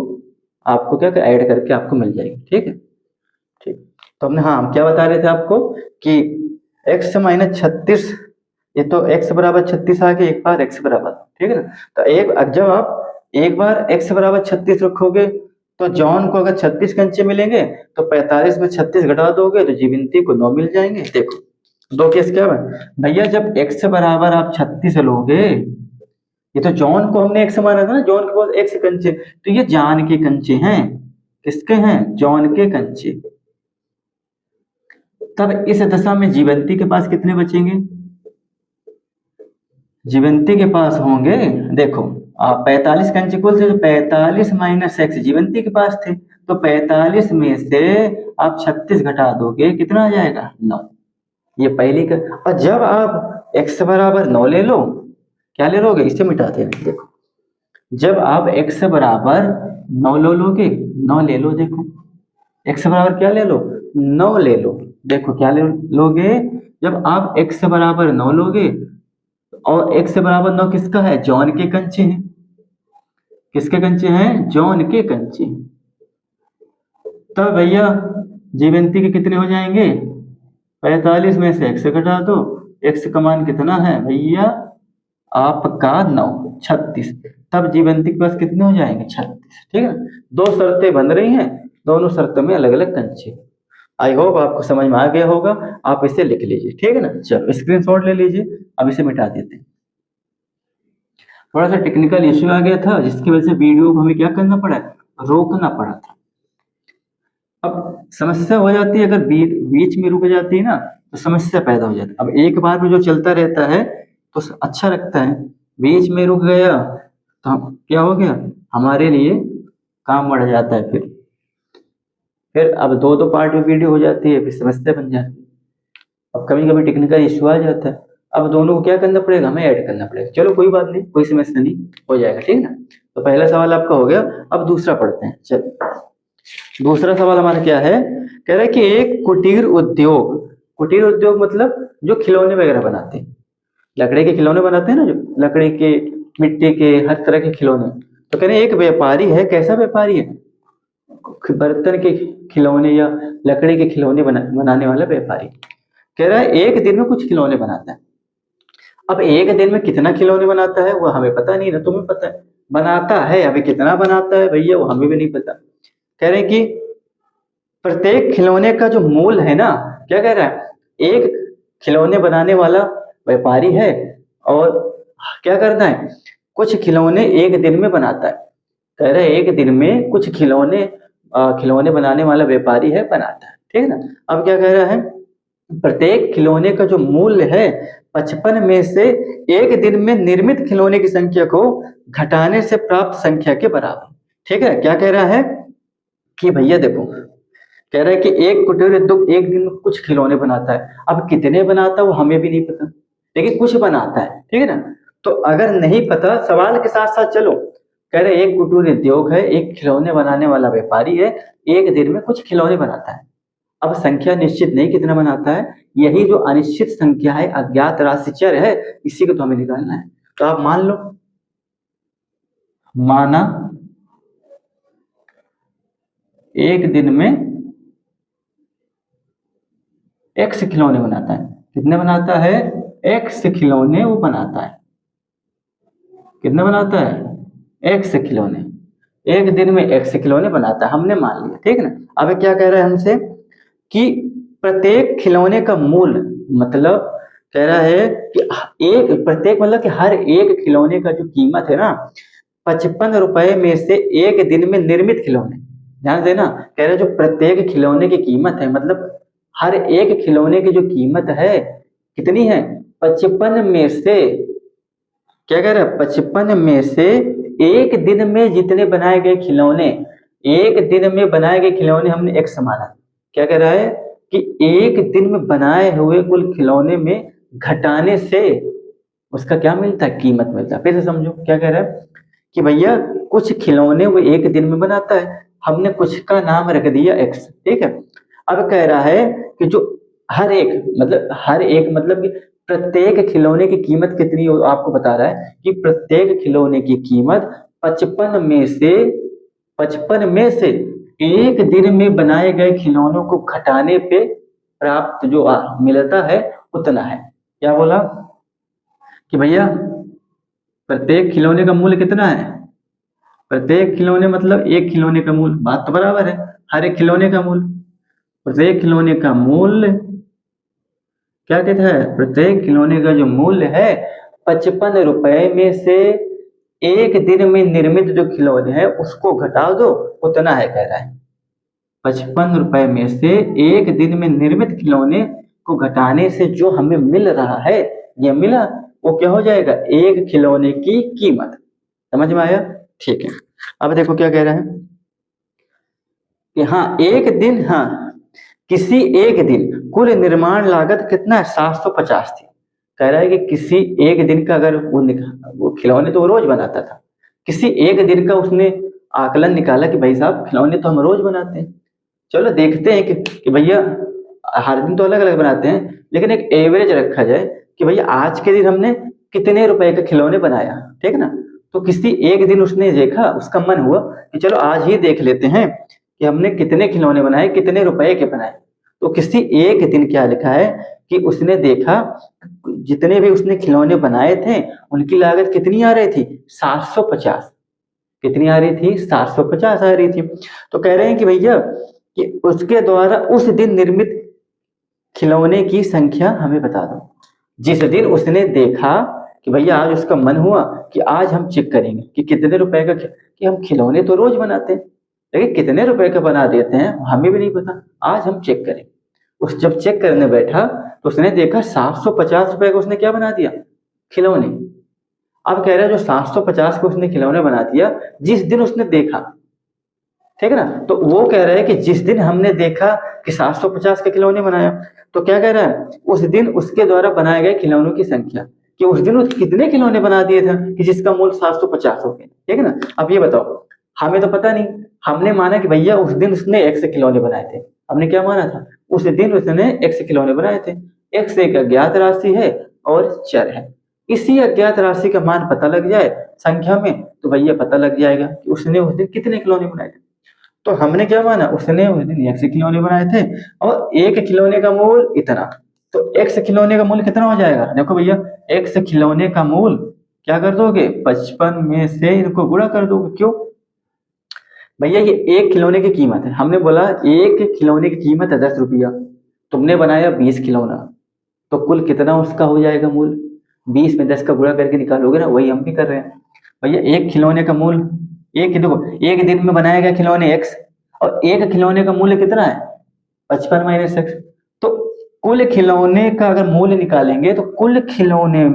आपको क्या ऐड करके आपको मिल जाएगी, ठीक है। ठीक, तो हमने हाँ क्या बता रहे थे आपको कि x माइनस 36, ये तो x बराबर 36 आ गया, एक बार x बराबर, ठीक है ना। तो जब आप एक बार x बराबर 36 रखोगे तो जॉन को अगर 36 कंचे मिलेंगे तो 45 में 36 घटा दोगे तो जीवंती को 9 मिल जाएंगे। देखो दो केस क्या है भैया, जब x बराबर आप 36 लोगे, ये तो जॉन को हमने x माना था ना, जॉन के पास x कंचे, तो ये जान के कंचे हैं, किसके हैं, जॉन के कंचे। तब इस दशा में जीवंती के पास कितने बचेंगे, जीवंती के पास होंगे, देखो 45 कंचे कुल थे, तो 45 माइनस x जीवंती के पास थे, तो 45 में से आप 36 घटा दोगे, कितना आ जाएगा, 9। ये पहली का। और जब आप x बराबर 9 ले लो, क्या ले लोगे, इसे मिटाते हैं, देखो जब आप x बराबर 9 लोगे, 9 ले लो, देखो x बराबर क्या ले लो, 9 ले लो, देखो क्या ले लोगे, जब आप x बराबर 9 लोगे और x बराबर 9 किसका है, जॉन के कंचे हैं, किसके कंचे हैं, जॉन के कंचे। तब भैया जीवंती के कितने हो जाएंगे, 45 में से x घटा दो, x का मान कितना है भैया आपका 9, 36। तब जीवंती के पास कितने हो जाएंगे, 36, ठीक है। दो शर्तें बन रही हैं, दोनों शर्तों में अलग अलग कंचे। आई होप आपको समझ में आ गया होगा, आप इसे लिख लीजिए, ठीक है ना। चलो स्क्रीनशॉट ले लीजिए, अब इसे मिटा देते हैं। थोड़ा सा टेक्निकल इश्यू आ गया था जिसकी वजह से वीडियो को हमें क्या करना पड़ा, रोकना पड़ा था। अब समस्या हो जाती है, अगर बीच में रुक जाती है ना तो समस्या पैदा हो जाती है। अब एक बार में जो चलता रहता है तो अच्छा लगता है, बीच में रुक गया तो क्या हो गया, हमारे लिए काम बढ़ जाता है, फिर अब दो पार्ट में वीडियो हो जाती है, फिर समस्या बन जाती है। अब कभी कभी टेक्निकल इश्यू आ जाता है, अब दोनों को क्या करना पड़ेगा, हमें ऐड करना पड़ेगा। चलो कोई बात नहीं, कोई समस्या नहीं, हो जाएगा, ठीक है ना। तो पहला सवाल आपका हो गया, अब दूसरा पढ़ते हैं। चलो दूसरा सवाल हमारा क्या है, कह रहा है कि एक कुटीर उद्योग मतलब जो खिलौने वगैरह बनाते हैं, लकड़ी के खिलौने बनाते हैं ना, जो लकड़ी के, मिट्टी के, हर तरह के खिलौने। तो कह रहे हैं एक व्यापारी है, कैसा व्यापारी है, बर्तन के खिलौने या लकड़ी के खिलौने बनाने वाला व्यापारी। कह रहा है एक दिन में कुछ खिलौने बनाता है। अब एक दिन में कितना खिलौने बनाता है वो हमें पता नहीं ना, तुम्हें पता है, बनाता है, अभी कितना बनाता है भैया वो हमें भी नहीं पता। कह रहे हैं कि प्रत्येक खिलौने का जो मूल है ना, क्या कह रहा है, एक खिलौने बनाने वाला व्यापारी है और क्या करता है, कुछ खिलौने एक दिन में बनाता है। कह रहे एक दिन में कुछ खिलौने बनाने वाला व्यापारी है, बनाता है, ठीक है ना। अब क्या कह रहा है, प्रत्येक खिलौने का जो मूल्य है 55 में से एक दिन में निर्मित खिलौने की संख्या को घटाने से प्राप्त संख्या के बराबर, ठीक है। क्या कह रहा है कि भैया देखो, कह रहा है कि एक कुटीर उद्योग एक दिन में कुछ खिलौने बनाता है। अब कितने बनाता है वो हमें भी नहीं पता, लेकिन कुछ बनाता है, ठीक है ना। तो अगर नहीं पता, सवाल के साथ साथ चलो, कह रहे एक कुटीर उद्योग है, एक खिलौने बनाने वाला व्यापारी है, एक दिन में कुछ खिलौने बनाता है। अब संख्या निश्चित नहीं कितना बनाता है, यही जो अनिश्चित संख्या है, अज्ञात राशि चर है, इसी को तो हमें निकालना है। तो आप मान लो, माना एक दिन में x खिलौने बनाता है, कितने बनाता है, x खिलौने वो बनाता है, कितने बनाता है, x खिलौने, एक दिन में x खिलौने बनाता है, हमने मान लिया, ठीक है ना। अब क्या कह रहा है हमसे कि प्रत्येक खिलौने का मूल्य, मतलब कह रहा है कि एक प्रत्येक मतलब कि हर एक खिलौने का जो कीमत है ना, 55 रुपए में से एक दिन में निर्मित खिलौने, ध्यान देना, कह रहे जो प्रत्येक खिलौने की कीमत है, मतलब हर एक खिलौने की जो कीमत है कितनी है, 55 में से क्या कह रहा है, 55 में से एक दिन में जितने बनाए गए खिलौने, एक दिन में बनाए गए खिलौने हमने एक्स माना। क्या कह रहा है कि एक दिन में बनाए हुए कुल खिलौने में घटाने से उसका क्या मिलता है, कीमत मिलता है। फिर से समझो क्या कह रहा है कि भैया कुछ खिलौने वो एक दिन में बनाता है, हमने कुछ का नाम रख दिया एक्स, ठीक है। अब कह रहा है कि जो हर एक मतलब कि प्रत्येक खिलौने की कीमत कितनी हो, आपको बता रहा है कि प्रत्येक खिलौने की कीमत 55 में से एक दिन में बनाए गए खिलौनों को घटाने पे प्राप्त जो मिलता है उतना है। क्या बोला कि भैया प्रत्येक खिलौने का मूल्य कितना है, प्रत्येक खिलौने मतलब एक खिलौने का मूल्य, बात तो बराबर है, हर एक खिलौने का मूल्य, प्रत्येक खिलौने का मूल्य क्या कहता है, प्रत्येक खिलौने का जो मूल्य है 55 रुपए में से एक दिन में निर्मित जो खिलौने हैं उसको घटा दो, उतना है कह रहा है। 55 रुपए में से एक दिन में निर्मित खिलौने को घटाने से जो हमें मिल रहा है, ये मिला, वो क्या हो जाएगा, एक खिलौने की कीमत। समझ में आया, ठीक है। अब देखो क्या कह रहा है कि हाँ एक दिन, हाँ किसी एक दिन कुल निर्माण लागत कितना है, 750 थी। कह रहा है कि किसी एक दिन का अगर वो खिलौने तो वो रोज बनाता था, किसी एक दिन का उसने आकलन निकाला कि भाई साहब खिलौने तो हम रोज बनाते हैं, चलो देखते हैं कि भैया हर दिन तो अलग अलग बनाते हैं, लेकिन एक एवरेज रखा जाए कि भैया आज के दिन हमने कितने रुपए के खिलौने बनाया, ठीक है ना। तो किसी एक दिन उसने देखा, उसका मन हुआ कि चलो आज ही देख लेते हैं कि हमने कितने खिलौने बनाए, कितने रुपए के बनाए। तो किसी एक दिन क्या लिखा है कि उसने देखा जितने भी उसने खिलौने बनाए थे उनकी लागत कितनी आ रही थी, 750। कितनी आ रही थी, 750 आ रही थी। तो कह रहे हैं कि भैया कि उसके द्वारा उस दिन निर्मित खिलौने की संख्या हमें बता दो। जिस दिन उसने देखा कि भैया आज उसका मन हुआ कि आज हम चेक करेंगे कि कितने रुपए का, कि हम खिलौने तो रोज बनाते हैं लेकिन कितने रुपए का बना देते हैं हमें भी नहीं पता, आज हम चेक करेंगे। उस जब चेक करने बैठा तो उसने देखा 750 रुपए का उसने क्या बना दिया, खिलौने। अब कह रहा है जो 750 का उसने खिलौने बना दिया जिस दिन उसने देखा, ठीक है ना। तो वो कह रहा है कि जिस दिन हमने देखा कि 750 के खिलौने बनाया, तो क्या कह रहा है उस दिन उसके द्वारा बनाए गए खिलौनों की संख्या, कि उस दिन उसने कितने खिलौने बना दिए थे कि जिसका मूल्य 750 हो गया, ठीक है ना। अब ये बताओ, हमें तो पता नहीं, हमने माना कि भैया उस दिन उसने एक्स खिलौने बनाए थे। हमने क्या माना था, उस दिन उसने एक्स खिलौने बनाए थे। एक्स एक अज्ञात राशि है और चर है, इसी अज्ञात राशि का मान पता लग जाए संख्या में तो भैया पता लग जाएगा कि उसने उस दिन कितने खिलौने बनाए थे। तो हमने क्या माना, उसने उस दिन एक्स खिलौने बनाए थे और एक खिलौने का मूल्य इतना। तो एक्स खिलौने का मूल्य कितना हो जाएगा, देखो भैया एक्स खिलौने का मूल्य क्या कर दोगे, 55 में से इनको गुणा कर दोगे। क्यों भैया, ये एक खिलौने की कीमत है, हमने बोला एक खिलौने की कीमत है 10 रुपया, तुमने बनाया 20 खिलौना, तो कुल कितना उसका हो जाएगा मूल्य, 20 में 10 का गुणा करके निकालोगे ना, वही हम भी कर रहे हैं। भैया एक खिलौने का मूल्य, एक देखो एक दिन में बनाया गया खिलौने एक्स और एक खिलौने का मूल्य कितना है, 55 माइनस एक्स। तो कुल खिलौने का अगर मूल्य निकालेंगे तो कुल खिलौने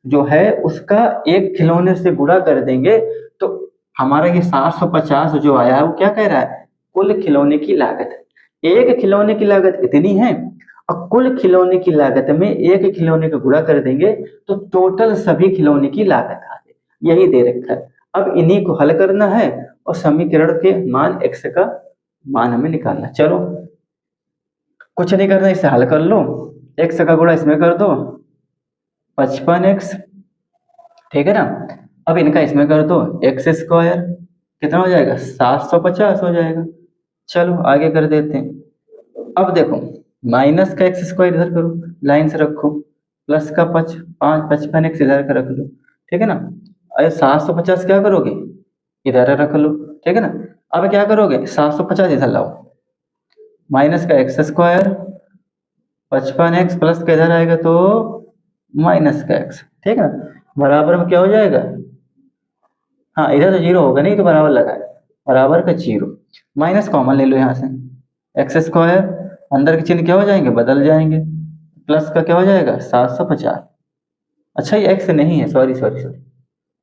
जो है उसका एक खिलौने से गुणा कर देंगे, तो हमारा ये 750 जो आया है वो क्या कह रहा है, कुल खिलौने की लागत। एक खिलौने की लागत इतनी है और कुल खिलौने की लागत में एक खिलौने का गुणा कर देंगे तो टोटल सभी खिलौने की लागत आ जाए, यही दे रखा है। अब इन्हीं को हल करना है और समीकरण के मान x का मान हमें निकालना। चलो कुछ नहीं करना, इसे हल कर लो, x का गुणा इसमें कर दो 55x, ठीक है ना। अब इनका इसमें कर दो एक्स स्क्वायर, कितना हो जाएगा 750 हो जाएगा। चलो आगे कर देते हैं। अब देखो माइनस का एक्स स्क्वायर इधर करो, लाइन से रखो, प्लस का 55x इधर का रख लो, ठीक है ना। अरे 750 क्या करोगे, इधर रख लो, ठीक है ना। अब क्या करोगे 750 इधर लाओ, माइनस का एक्स स्क्वायर 55x प्लस का इधर आएगा तो माइनस का एक्स, ठीक है ना। बराबर में क्या हो जाएगा, हाँ इधर तो जीरो होगा, नहीं तो बराबर लगा है, बराबर का जीरो, माइनस कॉमन ले लो यहाँ से, एक्स स्क्वायर अंदर के चिन्ह क्या हो जाएंगे, बदल जाएंगे, प्लस का क्या हो जाएगा 750। अच्छा ये एक्स नहीं है, सॉरी सॉरी सॉरी,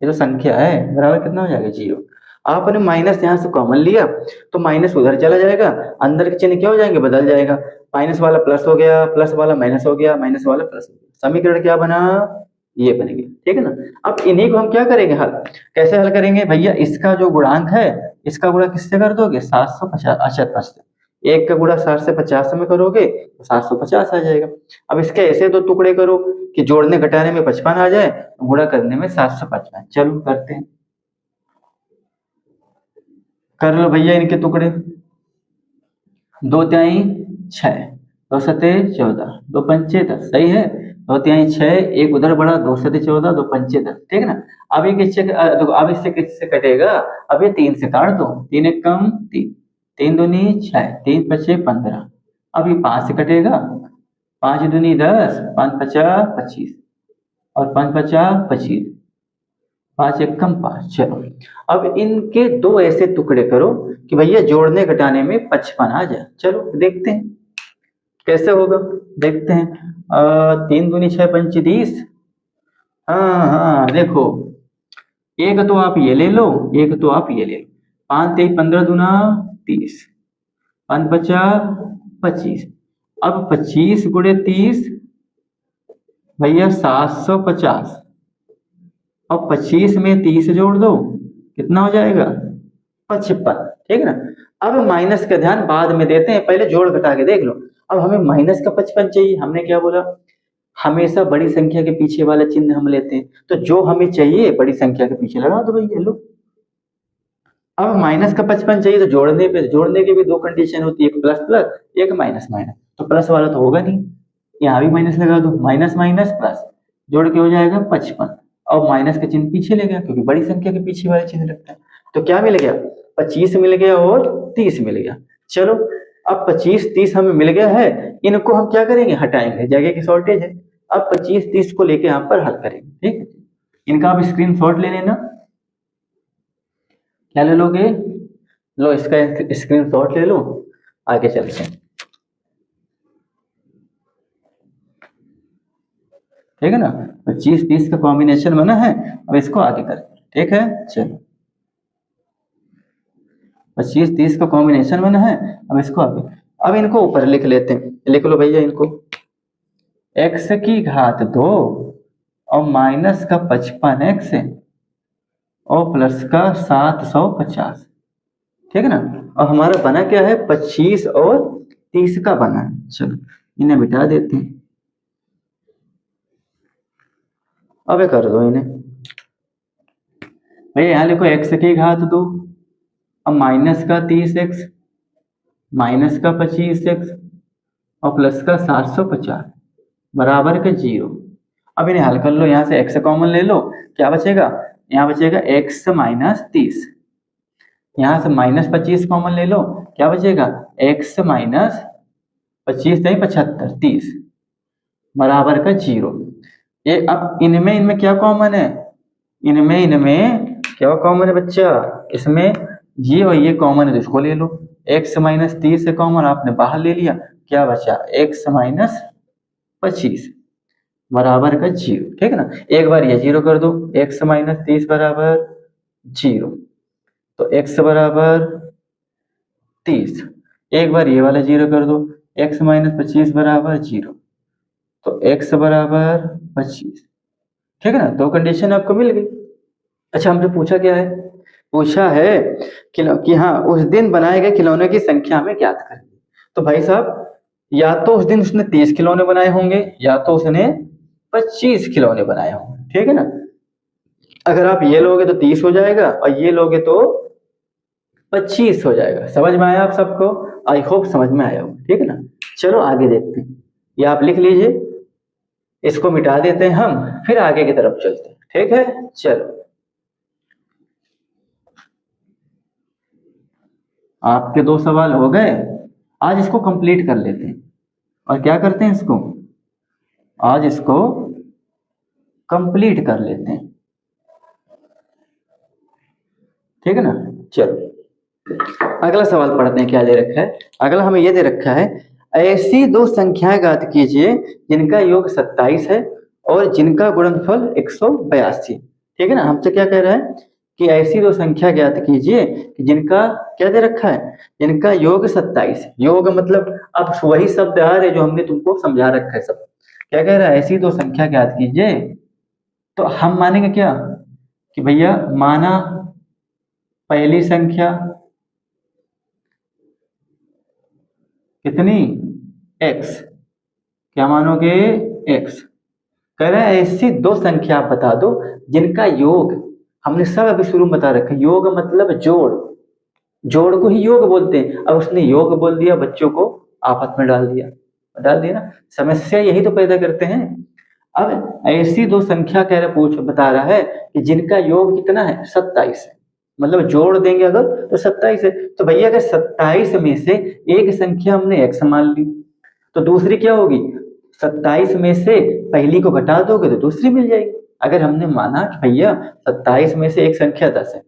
ये तो संख्या है, बराबर कितना हो जाएगा 0। आपने माइनस यहाँ से कॉमन लिया तो माइनस उधर चला जाएगा, अंदर के चिन्ह क्या हो जाएंगे, बदल जाएगा। माइनस वाला प्लस हो गया, प्लस वाला माइनस हो गया, माइनस वाला प्लस हो गया। समीकरण क्या बना, ये बनेगी, ठीक है ना। अब इन्हीं को हम क्या करेंगे हल, कैसे हल करेंगे भैया, इसका जो गुणांक है इसका गुणा किससे कर दोगे, 750, अच्छा से एक का गुणा 7 से 50 में करोगे तो 750 आ जाएगा। अब इसके ऐसे दो टुकड़े करो कि जोड़ने घटाने में 55 आ जाए, गुणा करने में 755। चलो करते हैं, कर लो भैया इनके टुकड़े। 2 तिहाई 6, 2 सते 14, 2 पंचे 10, सही है। 2 तिहाई 6, एक उधर बढ़ा, 2 सते 14, 2 पंचे 10, ठीक है ना। अब ये किससे, अब इससे किससे कटेगा, अब ये 3 से काट दो, 3 एक कम 3, 3 दूनी 6, 3 पचे 15। अब ये 5 से कटेगा, 5 दूनी 10, 5 पचा 25 और 5 पचा 25, 5 एक कम 5। चलो अब इनके दो ऐसे टुकड़े करो कि भैया जोड़ने घटाने में 55 आ जाए। चलो देखते हैं कैसे होगा, देखते हैं। 3 दूनी 6 पंची 30। हाँ देखो, एक तो आप ये ले लो, एक तो आप ये ले लो। 5 तेई 15 दूना 30, 5 बचा 25। अब 25 गुणे 30 भैया 750। अब 25 में 30 जोड़ दो, कितना हो जाएगा 55, ठीक है ना। अब माइनस का ध्यान बाद में देते हैं, पहले जोड़ घटा के देख लो। अब हमें माइनस का 55 चाहिए, हमने क्या बोला, हमेशा बड़ी संख्या के पीछे वाला चिन्ह हम लेते हैं, तो जो हमें चाहिए बड़ी संख्या के पीछे लगा दो भैया, लो। अब माइनस का 55 चाहिए तो जोड़ने की भी दो कंडीशन होती है, एक प्लस प्लस, एक माइनस माइनस। तो प्लस वाला तो होगा नहीं, यहाँ भी माइनस लगा दो, माइनस माइनस प्लस, जोड़ के हो जाएगा 55। और माइनस का चिन्ह पीछे ले गया क्योंकि बड़ी संख्या के पीछे वाला चिन्ह लगता है। तो क्या मिल गया, 25 मिल गया और 30 मिल गया। चलो अब 25 30 हमें मिल गया है, इनको हम क्या करेंगे, हटाएंगे, जगह की शॉर्टेज है। अब 25 30 को लेके यहाँ पर हल करेंगे, ठीक है। इनका आप स्क्रीनशॉट ले लेना, क्या ले लोगे, लो इसका स्क्रीनशॉट ले लो, आगे चलते हैं, ठीक है ना। 25 30 का कॉम्बिनेशन बना है, अब इसको आगे करते हैं, ठीक है। चलो 25 30 का कॉम्बिनेशन बना है, अब इसको आगे, अब इनको ऊपर लिख लेते हैं, लिख लो भैया इनको, x की घात 2 और माइनस का 55x और प्लस का 750, ठीक है ना। और हमारा बना क्या है, 25 और 30 का बना है। चलो इन्हें मिटा देते हैं, अब कर दो इन्हें भैया, यहाँ लिखो x की घात 2 अब माइनस का 30x माइनस का 25x और प्लस का 750 बराबर का 0। अब इन्हें हल कर लो, यहाँ से x कॉमन ले लो, क्या बचेगा, यहाँ बचेगा x माइनस 30, यहाँ से माइनस 25 कॉमन ले लो, क्या बचेगा x माइनस 25 नहीं 75 30 बराबर का 0। ये अब इनमें क्या कॉमन है, इनमें क्या कॉमन है बच्चा, इसमें ये और ये कॉमन है तो इसको ले लो। x माइनस 30 से कॉमन आपने बाहर ले लिया, क्या बचा x माइनस 25 बराबर का 0, ठीक है ना। एक बार ये 0 कर दो, x माइनस 30 बराबर 0, तो x बराबर 30। एक बार ये वाला 0 कर दो, x माइनस 25 बराबर 0, तो x बराबर 25, ठीक है ना। दो कंडीशन आपको मिल गई। अच्छा हमसे पूछा क्या है, पूछा है कि हाँ उस दिन बनाए गए खिलौने की संख्या हमें ज्ञात करें। तो भाई साहब या तो उस दिन उसने 30 खिलौने बनाए होंगे या तो उसने 25 खिलौने बनाए होंगे, ठीक है ना। अगर आप ये लोगे तो 30 हो जाएगा और ये लोगे तो 25 हो जाएगा। समझ में आया आप सबको, आई होप समझ में आया हो, ठीक है ना। चलो आगे देखते हैं, ये आप लिख लीजिए, इसको मिटा देते हैं हम, फिर आगे की तरफ चलते हैं, ठीक है। चलो आपके 2 सवाल हो गए, आज इसको कंप्लीट कर लेते हैं। और क्या करते हैं इसको, आज इसको कंप्लीट कर लेते हैं, ठीक है ना। चलो अगला सवाल पढ़ते हैं, क्या दे रखा है। अगला हमें ये दे रखा है, ऐसी 2 संख्याएं ज्ञात कीजिए जिनका योग 27 है और जिनका गुणनफल 182, ठीक है ना। हमसे क्या कह रहा है कि ऐसी दो संख्या ज्ञात कीजिए कि जिनका क्या दे रखा है, जिनका योग 27 है। योग मतलब अब वही शब्द आ रहे जो हमने तुमको समझा रखा है सब। क्या कह रहा है, ऐसी दो संख्या ज्ञात कीजिए। तो हम मानेंगे क्या कि भैया माना पहली संख्या कितनी, x, क्या मानोगे x। कह रहा है ऐसी दो संख्या आप बता दो जिनका योग, हमने सब अभी शुरू में बता रखा है, योग मतलब जोड़, जोड़ को ही योग बोलते हैं। अब उसने योग बोल दिया, बच्चों को आपस में डाल दिया ना, समस्या यही तो पैदा करते हैं। अब ऐसी दो संख्या कह रहे पूछ बता रहा है कि जिनका योग कितना है, 27 है। मतलब जोड़ देंगे अगर तो 27 है। तो भैया अगर 27 में से एक संख्या हमने x मान ली तो दूसरी क्या होगी, 27 में से पहली को घटा दोगे तो दूसरी मिल जाएगी। अगर हमने माना कि भैया 27 में से एक संख्या 10 है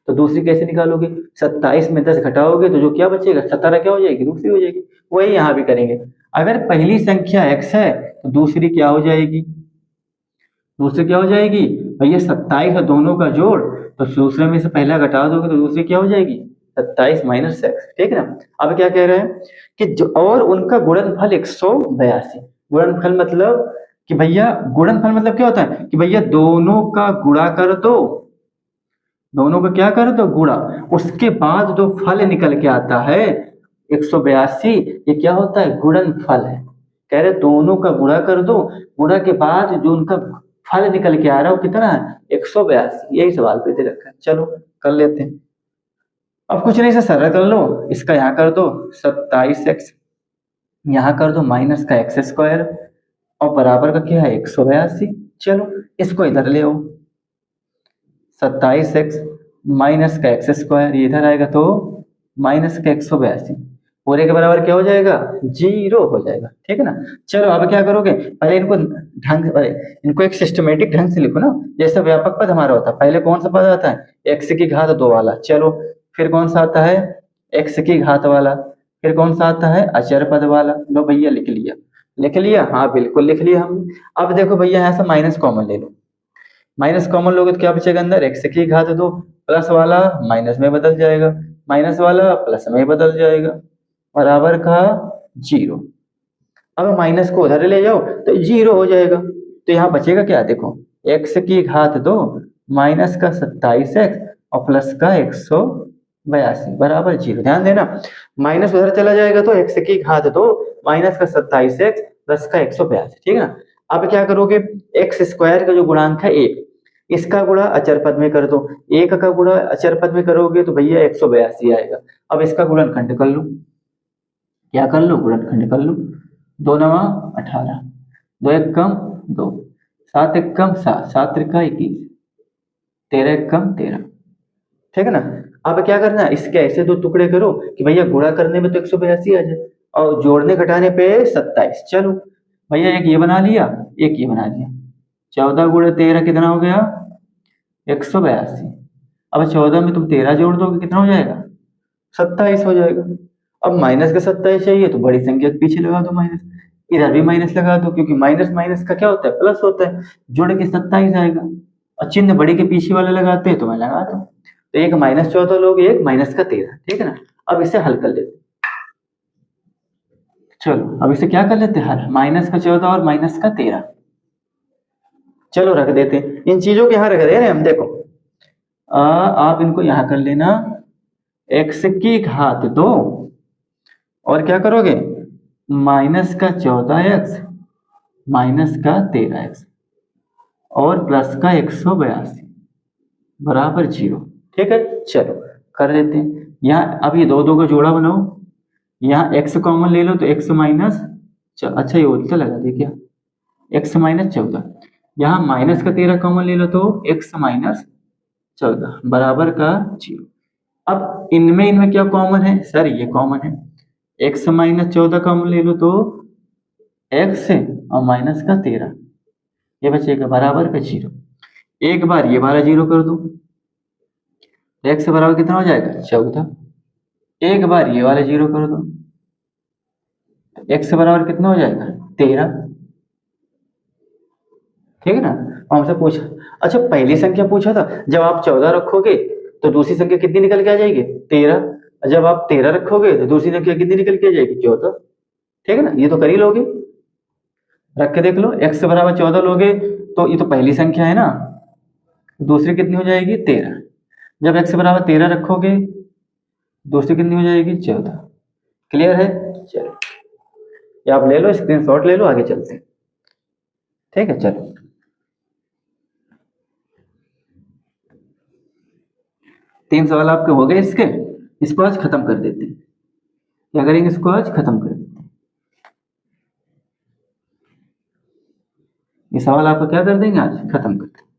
तो दूसरी कैसे निकालोगे, 27 में 10 घटाओगे तो जो क्या बचेगा, 17 क्या हो जाएगी, दूसरी हो जाएगी। वही यहाँ भी करेंगे। अगर पहली संख्या x है तो दूसरी क्या हो जाएगी, दूसरी क्या हो जाएगी भैया 27 और दोनों का जोड़, तो दूसरे में से पहला घटा दोगे तो दूसरी क्या हो जाएगी, 27 माइनस एक्स। ठीक है ना। अब क्या कह रहे हैं कि जो और उनका गुणनफल 182। गुणनफल मतलब कि भैया, गुणनफल मतलब क्या होता है कि भैया दोनों का गुणा कर दो, दोनों का क्या कर दो गुणा, उसके बाद जो फल निकल के आता है 182, ये क्या होता है, गुणनफल है। कह रहे दोनों का गुणा कर दो, गुणा के बाद जो उनका फल निकल के आ रहा है वो कितना है, 182। यही सवाल पे दे रखा है। चलो कर लेते हैं। अब कुछ नहीं से सरल कर लो, इसका यहाँ कर दो 27x, यहाँ कर दो माइनस का एक्स स्क्वायर, और बराबर का क्या है 182। चलो इसको इधर ले आओ, 27x माइनस का एक्स स्क्वायर, ये इधर आएगा तो माइनस का 182, पूरे के बराबर क्या हो जाएगा, 0 हो जाएगा। ठीक है ना। चलो अब क्या करोगे, पहले इनको इनको एक सिस्टमेटिक ढंग से लिखो ना, जैसे व्यापक पद हमारा होता है। पहले कौन सा पद आता है, x की घात 2 वाला। चलो फिर कौन सा आता है, x की घात वाला। फिर कौन सा आता है, अचर पद वाला। लो भैया लिख लिया, लिख लिया, हाँ बिल्कुल लिख लिया हम। अब देखो भैया यहाँ से माइनस कॉमन ले लो, माइनस कॉमन लोगे तो क्या बचेगा अंदर, x की घात 2, प्लस वाला माइनस में बदल जाएगा, माइनस वाला प्लस में बदल जाएगा, बराबर का 0। अब माइनस को उधर ले जाओ तो 0 हो जाएगा। तो यहाँ बचेगा क्या, देखो x की घात 2 माइनस का 27x और प्लस का 182 बराबर 0। ध्यान देना, माइनस उधर चला जाएगा तो x की घात 2 माइनस का 27x प्लस का 182। ठीक है ना। अब क्या करोगे, एक्स स्क्वायर का जो गुणांक है 1, इसका गुणा अचर पद में कर दो, 1 का गुणा अचर पद में करोगे तो भैया 182 आएगा। अब इसका गुणनखंड कर लो, क्या कर लो, गुणनखंड कर लो। 2 9 18, 2 1 कम 2, 7 1 कम 7, 7 3 21, 13 1 कम 13। ठीक है ना। अब क्या करना है, इसके ऐसे दो टुकड़े करो कि भैया गुणा करने में तो 182 आ जाए और जोड़ने घटाने पे 27। चलो भैया एक ये बना लिया, एक ये बना लिया, 14 गुणे 13 कितना हो गया, 182। अब 14 में तुम 13 जोड़ दोगे कितना हो जाएगा, 27 हो जाएगा। अब माइनस का 27 चाहिए तो बड़ी संख्या के पीछे लगा दो माइनस, इधर भी माइनस लगा दो, क्योंकि माइनस माइनस का क्या होता है, प्लस होता है, जोड़ के 27 आएगा। और चिन्ह बड़ी के पीछे वाले लगाते हैं तो मैं लगाता हूँ। तो एक -14 लोग, एक माइनस का 13। ठीक है ना। अब इसे हल कर लेते हैं। चलो अब इसे क्या कर लेते हैं हल, माइनस का 14 और माइनस का 13। चलो रख देते हैं, इन चीजों को यहाँ रख दे रहे हैं हम। देखो आप इनको यहाँ कर लेना, x की घात 2 और क्या करोगे, माइनस का 14x माइनस का 13x और प्लस का 182 बराबर 0। ठीक है। चलो कर लेते हैं। यहाँ अब ये दो का जोड़ा बनाओ, यहाँ x कॉमन ले लो तो x माइनस, अच्छा ये उल्टा लगा दे क्या, x माइनस 14, यहाँ माइनस का 13 कॉमन ले लो तो x माइनस 14 बराबर का 0। अब इनमें क्या कॉमन है सर, ये कॉमन है, x माइनस 14 कॉमन ले लो तो x और माइनस का 13, ये बचेगा बराबर का 0। एक बार ये वाला 0 कर दो, x बराबर कितना हो जाएगा 14। एक बार ये वाला 0 कर दो, x बराबर कितना हो जाएगा 13। ठीक है ना। और हमसे पूछा, अच्छा पहली संख्या पूछा था, जब आप 14 रखोगे तो दूसरी संख्या कितनी निकल के आ जाएगी, 13। जब आप 13 रखोगे तो दूसरी संख्या कितनी निकल के आ जाएगी, 14। ठीक है ना, ये तो कर ही लोगे, रख के देख लो। x बराबर 14 लोगे तो ये तो पहली संख्या है ना, दूसरी कितनी हो जाएगी, 13। जब x बराबर 13 रखोगे दूसरी कितनी हो जाएगी, 14। क्लियर है। चलो ये आप ले लो, स्क्रीनशॉट ले लो, आगे चलते हैं। ठीक है, चलो 3 सवाल आपके हो गए इसके। इसको आज खत्म कर देते हैं, क्या करेंगे, इसको आज खत्म कर देते हैं। ये सवाल आपका क्या कर देंगे, आज खत्म कर देंगे।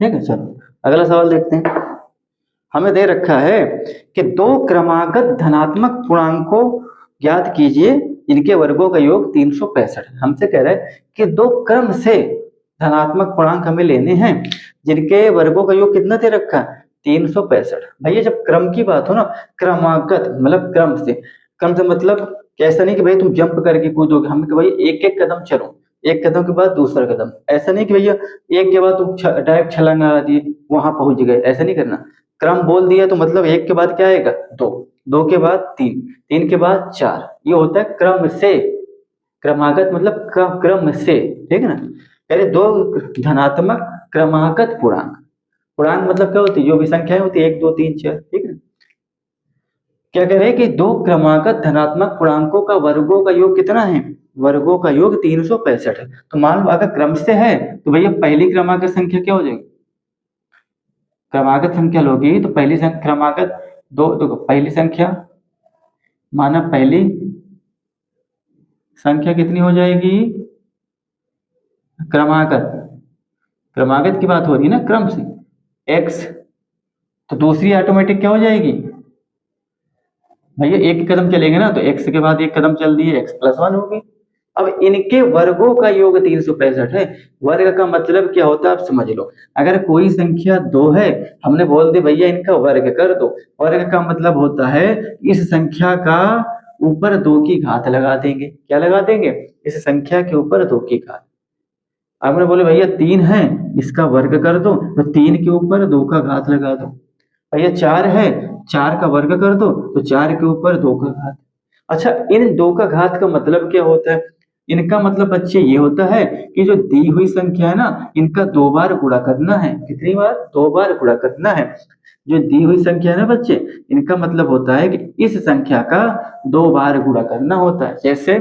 ठीक है, चलो अगला सवाल देखते हैं। हमें दे रखा है कि दो क्रमागत धनात्मक पूर्णांकों ज्ञात कीजिए, इनके वर्गों का योग 365। हमसे कह रहा है कि दो क्रम से धनात्मक पूर्णांक हमें लेने हैं, जिनके वर्गों का योग कितना दे रखा है, 365। भैया जब क्रम की बात हो ना, क्रमागत मतलब क्रम से, क्रम से मतलब ऐसा नहीं कि भाई तुम जंप करके कूदोगे, हम भाई एक एक कदम चलो, एक कदम के बाद दूसरा कदम, ऐसा नहीं कि भैया एक के बाद तुम डायरेक्ट छलांग लगा दिए वहां पहुंच गए, ऐसा नहीं करना। क्रम बोल दिया तो मतलब एक के बाद क्या आएगा, दो, दो के बाद तीन, तीन के बाद चार, ये होता है क्रम से। क्रमागत मतलब क्रम से, ठीक है ना। पहले दो धनात्मक क्रमागत पूर्णांक, पूर्णांक मतलब क्या होती है, जो भी संख्याएं होती है 1 2 3 4, ठीक है। क्या कह रहे हैं कि दो क्रमागत धनात्मक पूर्णांकों का वर्गों का योग कितना है, वर्गों का योग 365 है। तो मान लो अगर क्रम से है तो भैया पहली क्रमागत संख्या क्या हो जाएगी, क्रमागत संख्या लोगी तो पहली संख्या क्रमागत दो, तो पहली संख्या माना पहली संख्या कितनी हो जाएगी, क्रमागत, क्रमागत की बात हो रही है ना क्रम से, x, तो दूसरी ऑटोमेटिक क्या हो जाएगी, भैया एक कदम चलेंगे ना तो x के बाद एक कदम चल दिए, x+1 होगी। अब इनके वर्गों का योग 365 है। वर्ग का मतलब क्या होता है आप समझ लो, अगर कोई संख्या 2 है, हमने बोल दी भैया इनका वर्ग कर दो, वर्ग का मतलब होता है इस संख्या का ऊपर 2 की घात लगा देंगे। क्या लगा देंगे, इस संख्या के ऊपर 2 की घात। आपने बोले भैया 3 है, इसका वर्ग कर दो, तो 3 के ऊपर 2 का घात लगा दो। भैया 4 है, 4 का वर्ग कर दो, तो 4 के ऊपर 2 का घात। अच्छा इन 2 का घात का मतलब क्या होता है, इनका मतलब बच्चे ये होता है कि जो दी हुई संख्या है ना, इनका 2 बार गुणा करना है। कितनी बार, 2 बार गुणा करना है। जो दी हुई संख्या है ना बच्चे, इनका मतलब होता है कि इस संख्या का 2 बार गुणा करना होता है। जैसे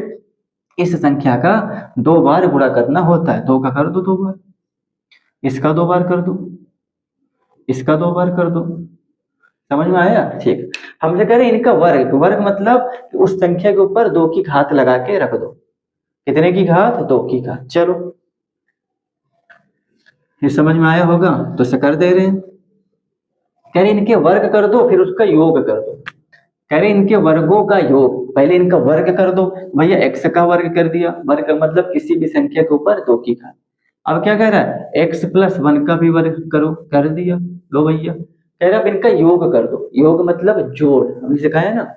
इस संख्या का 2 बार गुणा करना होता है, 2 का कर दो 2 बार, इसका 2 बार कर दो, इसका 2 बार कर दो। समझ में आया, ठीक। हमसे कह रहे हैं इनका वर्ग, वर्ग मतलब कि उस संख्या के ऊपर 2 की घात लगा के रख दो। कितने की घात, 2 की घात। चलो ये समझ में आया होगा तो इसे कर दे रहे हैं। कह रहे इनके वर्ग कर दो फिर उसका योग कर दो। कह रहे इनके वर्गों का योग, पहले इनका वर्ग कर दो। भैया x का वर्ग कर दिया, वर्ग मतलब किसी भी संख्या के ऊपर 2 की घात। अब क्या कह रहा है, x+1 का भी वर्ग करो, कर दिया। लो भैया कह रहा है अब इनका योग कर दो, योग मतलब जोड़, हमने सिखाया ना,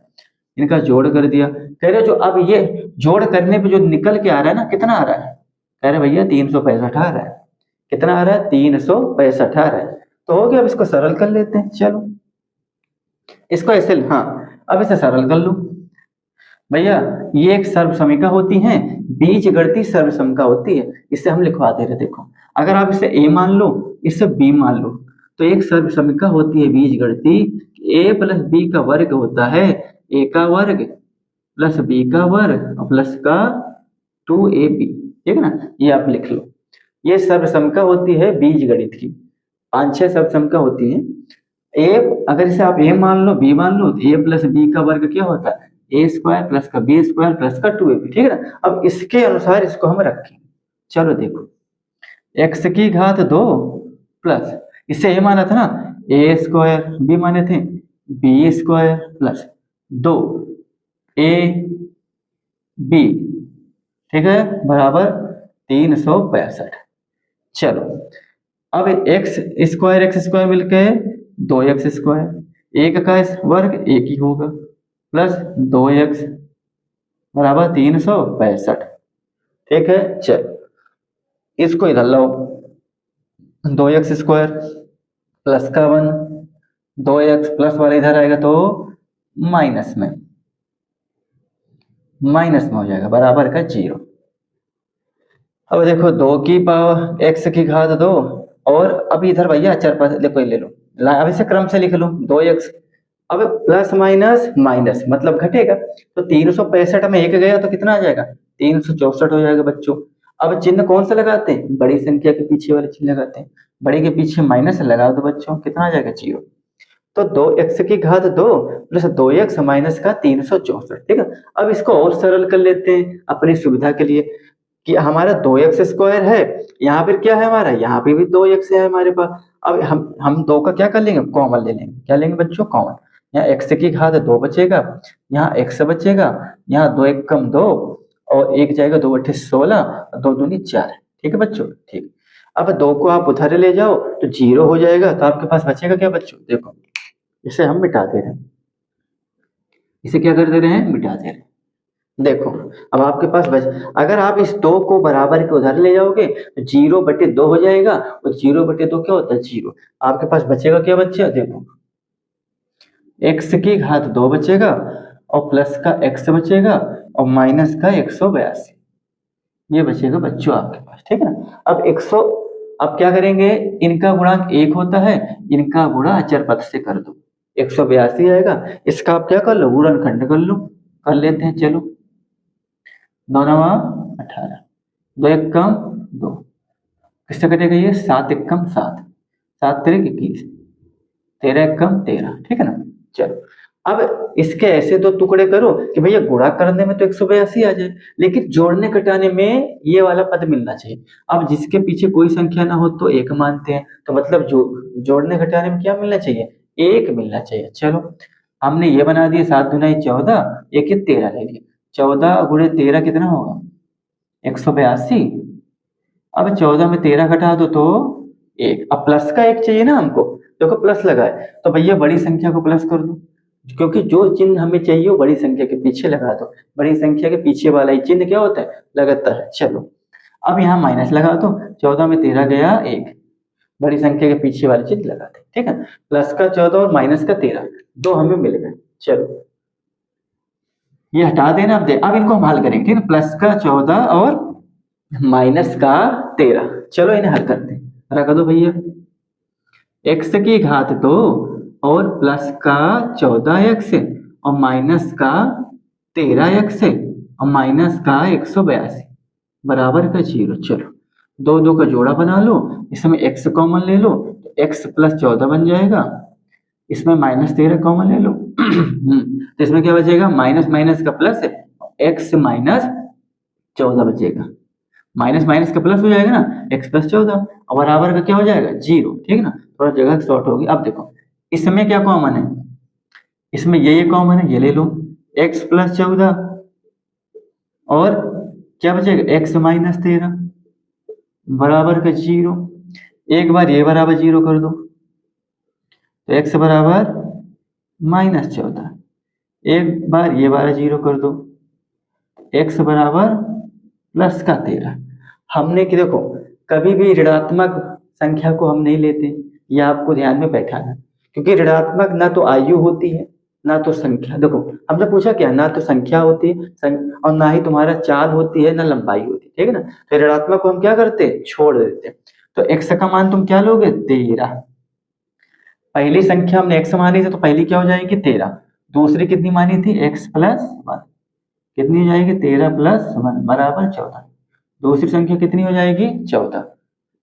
इनका जोड़ कर दिया। कह रहे जो अब ये जोड़ करने पे जो निकल के आ रहा है ना, कितना आ रहा है, कह रहे भैया 365 आ रहा है। कितना आ रहा है, 365 आ रहा है। तो हो गया, अब इसको सरल कर लेते हैं। चलो इसको ऐसे, हाँ अब इसे सरल कर लो। भैया ये एक सर्वसमिका होती है, बीजगणितीय सर्वसमिका होती है, इसे हम लिखवा दे रहे। देखो अगर आप इसे a मान लो, इसे b मान लो, तो एक सर्वसमिका होती है बीजगणितीय, a+b का वर्ग होता है a का वर्ग प्लस b का वर्ग और प्लस का 2ab। ठीक है ना, ये आप लिख लो। ये सर्वसमिका होती है बीजगणित की, 5-6 सर्वसमिका होती है। ए अगर इसे आप a मान लो b मान लो, तो a+b का वर्ग क्या होता है, a² प्लस का b² प्लस का 2ab। ठीक है ना, अब इसके अनुसार इसको हम रखें। चलो देखो x की घात 2 प्लस, इससे a माना था ना, a², b माने थे b² प्लस 2ab, ठीक है, बराबर 365। चलो अब x² मिलके 2x², एक का वर्ग एक ही होगा, प्लस 2x बराबर 365। ठीक है। चल इसको इधर लाओ, 2x² प्लस का 1, 2x प्लस वाला इधर आएगा तो माइनस में हो जाएगा, बराबर का 0। अब देखो 2 की पावर x की घात 2, और अब इधर भैया अचर पर देखो ले लो, अब इसे क्रम से लिख लो 2x। अब प्लस माइनस माइनस मतलब घटेगा, तो 365 में 1 गया तो कितना आ जाएगा, 364 हो जाएगा बच्चों। अब चिन्ह कौन सा लगाते हैं, बड़ी संख्या के पीछे वाले चिन्ह लगाते हैं, बड़े के पीछे माइनस लगा दो बच्चों, कितना आ जाएगा 0। तो 2x की घात 2 प्लस 2x माइनस का 364, ठीक है। अब इसको और सरल कर लेते हैं अपनी सुविधा के लिए, कि हमारा 2x² है, यहाँ पर क्या है हमारा, यहाँ पे भी 2x है हमारे पास। अब हम 2 का क्या कर लेंगे, कॉमन ले लेंगे, क्या लेंगे बच्चों, कॉमन। यहाँ x की घात 2 बचेगा, यहाँ x बचेगा, यहाँ 2 एक कम 2 और 1 जाएगा, 2 अट्ठे 16, 2 दूनी 4, ठीक है बच्चों, ठीक। अब 2 को आप उधर ले जाओ तो 0 हो जाएगा, तो आपके पास बचेगा क्या बच्चों, देखो इसे हम मिटा दे रहे हैं, इसे क्या कर दे रहे हैं, मिटा दे रहे हैं। देखो अब आपके पास अगर आप इस 2 को बराबर के उधर ले जाओगे तो 0/2 हो जाएगा, और 0/2 क्या होता है, 0। आपके पास बचेगा क्या बच्चा, देखो x की घात 2 बचेगा, और प्लस का x बचेगा, और माइनस का 182, ये बचेगा बच्चों आपके पास, ठीक है ना। अब 100, अब क्या करेंगे, इनका गुणांक 1 होता है, इनका गुणा अचर पद से कर दो, 182 आएगा। इसका आप क्या कर लो, गुणनखंड कर लो, कर लेते हैं, चलो 9 9 18, 2 एक कम 2, किससे कटेगा ये, 7 एक कम 7, 7 3 21, 13 एक कम 13, ठीक है ना। चलो अब इसके ऐसे 2 टुकड़े करो कि भैया गुणा करने में तो 182 आ जाए, लेकिन जोड़ने घटाने में ये वाला पद मिलना चाहिए। अब जिसके पीछे कोई संख्या ना हो तो 1 मानते हैं, तो मतलब जोड़ने घटाने में क्या मिलना चाहिए, 1 मिलना चाहिए। चलो हमने ये बना दिया, 7 दूना 14, 1 13 ले लिया, 14 गुणे 13 कितना होगा, 182। अब 14 में 13 घटा दो तो 1, अब प्लस का 1 चाहिए ना हमको, देखो प्लस लगाए तो भैया बड़ी संख्या को प्लस कर दो, क्योंकि जो चिन्ह हमें चाहिए वो बड़ी संख्या के पीछे लगा दो, बड़ी संख्या के पीछे वाला ही चिन्ह क्या होता है, लगाता है। चलो अब यहाँ माइनस लगा दो, 14 में 13 गया 1, बड़ी संख्या के पीछे वाले चिन्ह लगाते, ठीक है। प्लस का 14 और माइनस का 13, 2 हमें मिल गए। चलो ये हटा देना, अब इनको हम हल करेंगे, ठीक है। प्लस का 14 और माइनस का 13, चलो इन्हें हल करते हैं, रख दो भैया, x की घात 2 और प्लस का 14x और माइनस का 13x और माइनस का 182 बराबर का 0। चलो 2 2 का जोड़ा बना लो, इसमें x कॉमन ले लो, तो x प्लस 14 बन जाएगा, इसमें माइनस 13 कॉमन ले लो तो इसमें क्या बचेगा, माइनस माइनस का प्लस है, x माइनस 14 बचेगा, माइनस माइनस का प्लस हो जाएगा ना, x प्लस 14 और बराबर का क्या हो जाएगा 0, ठीक है ना। थोड़ा जगह शॉर्ट होगी। अब देखो इसमें क्या कॉमन है, इसमें ये कॉमन है, ये ले लो, x प्लस 14 और क्या बचेगा, x माइनस 13 बराबर का 0। एक बार ये बराबर 0 कर दो तो x बराबर माइनस 14, एक बार ये वाला 0 कर दो, x बराबर प्लस का 13। हमने कि देखो कभी भी ऋणात्मक संख्या को हम नहीं लेते, यह आपको ध्यान में बैठाना, क्योंकि ऋणात्मक ना तो आयु होती है ना तो संख्या। देखो हमने पूछा क्या, ना तो संख्या होती है और ना ही तुम्हारा चाल होती है, ना लंबाई होती है, ठीक है ना। तो ऋणात्मक को हम क्या करते हैं, छोड़ देते हैं। तो x का मान तुम क्या लोगे, 13। पहली संख्या हमने x मानी थी तो पहली क्या हो जाएगी 13, दूसरी कितनी मानी थी, x प्लस 1, कितनी हो जाएगी 13 प्लस 1 बराबर 14। दूसरी संख्या कितनी हो जाएगी 14,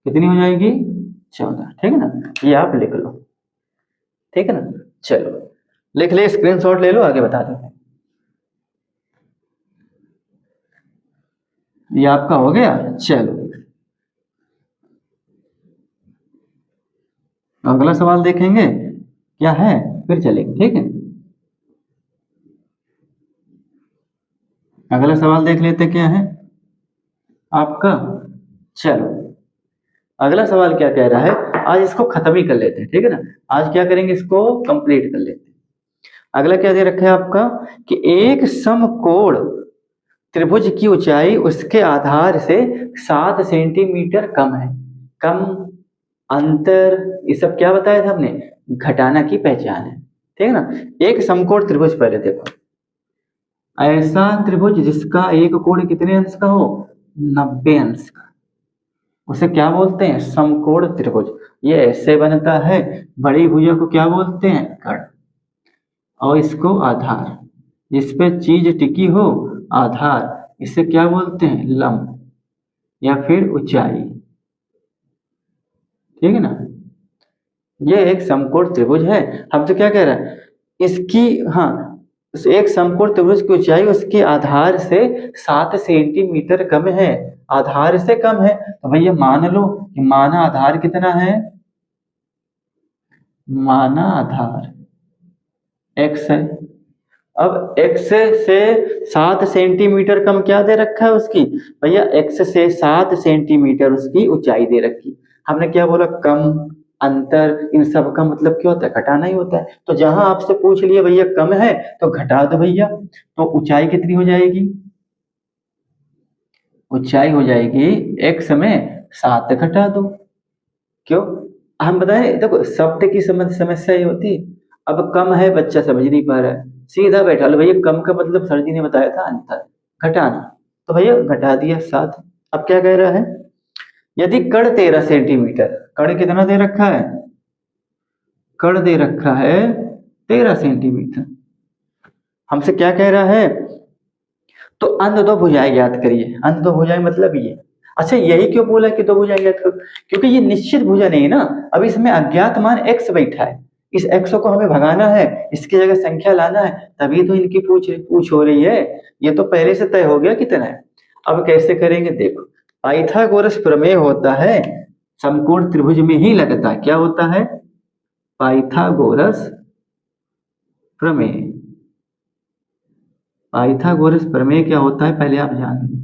कितनी हो जाएगी 14, ठीक है ना। ये आप लिख लो, ठीक है ना। चलो लिख ले, स्क्रीनशॉट ले लो, आगे बता देते हैं। ये आपका हो गया। चलो अगला सवाल देखेंगे क्या है, फिर चलेंगे, ठीक है। अगला सवाल देख लेते क्या है आपका। चलो अगला सवाल क्या कह रहा है, आज इसको खत्म ही कर लेते हैं, ठीक है ना। आज क्या करेंगे, इसको कंप्लीट कर लेते हैं। अगला क्या दे रखा है आपका कि एक समकोण त्रिभुज की ऊंचाई उसके आधार से 7 सेंटीमीटर कम है। कम, अंतर, ये सब क्या बताया था हमने, घटाना की पहचान है, ठीक है ना। एक समकोण त्रिभुज पहले देखो, ऐसा त्रिभुज जिसका एक कोण कितने अंश का हो, 90 अंश का, उसे क्या बोलते हैं, समकोण त्रिभुज। ये ऐसे बनता है, बड़ी भुजा को क्या बोलते हैं, कर्ण, और इसको आधार, जिस पे चीज टिकी हो, आधार, इसे क्या बोलते हैं, लंब या फिर ऊंचाई, ठीक है ना। ये एक समकोण त्रिभुज है। हम तो क्या कह रहे हैं, इसकी, हाँ, उस एक समकोण त्रिभुज की ऊंचाई उसके आधार से 7 सेंटीमीटर कम है, आधार से कम है। तो भैया मान लो कि माना आधार कितना है, माना आधार x है। अब x से 7 सेंटीमीटर कम क्या दे रखा है उसकी, भैया x से 7 सेंटीमीटर उसकी ऊंचाई दे रखी। हमने क्या बोला, कम, अंतर, इन सब का मतलब क्या होता है, घटाना ही होता है। तो जहां आपसे पूछ लिया भैया कम है तो घटा दो भैया, तो ऊंचाई कितनी हो जाएगी, ऊंचाई हो जाएगी x में 7 घटा दो। क्यों, हम बताएं, देखो शब्द की समस्या ये होती है। अब कम है, बच्चा समझ नहीं पा रहा है, सीधा बैठा लो भैया, कम का मतलब सर जी ने बताया था अंतर, घटाना, तो भैया घटा दिया 7। अब क्या कह रहा है, यदि कण 13 सेंटीमीटर, कण कितना दे रखा है, कण दे रखा है 13 सेंटीमीटर, हमसे क्या कह रहा है, तो अंत दो भुजाएं ज्ञात करिए। अंत दो भुजाएं मतलब ये, अच्छा यही क्यों बोला कि दो भुजाएं ज्ञात करो, क्योंकि ये निश्चित भुजा नहीं है ना, अब इसमें अज्ञात मान x बैठा है, इस x को हमें भगाना है, इसकी जगह संख्या लाना है, तभी तो इनकी पूछ हो रही है। ये तो पहले से तय हो गया कितना है। अब कैसे करेंगे, देखो पाइथागोरस प्रमेय होता है, समकोण त्रिभुज में ही लगता है। क्या होता है, पाइथागोरस प्रमेय। पाइथागोरस प्रमेय क्या होता है पहले आप जान लो।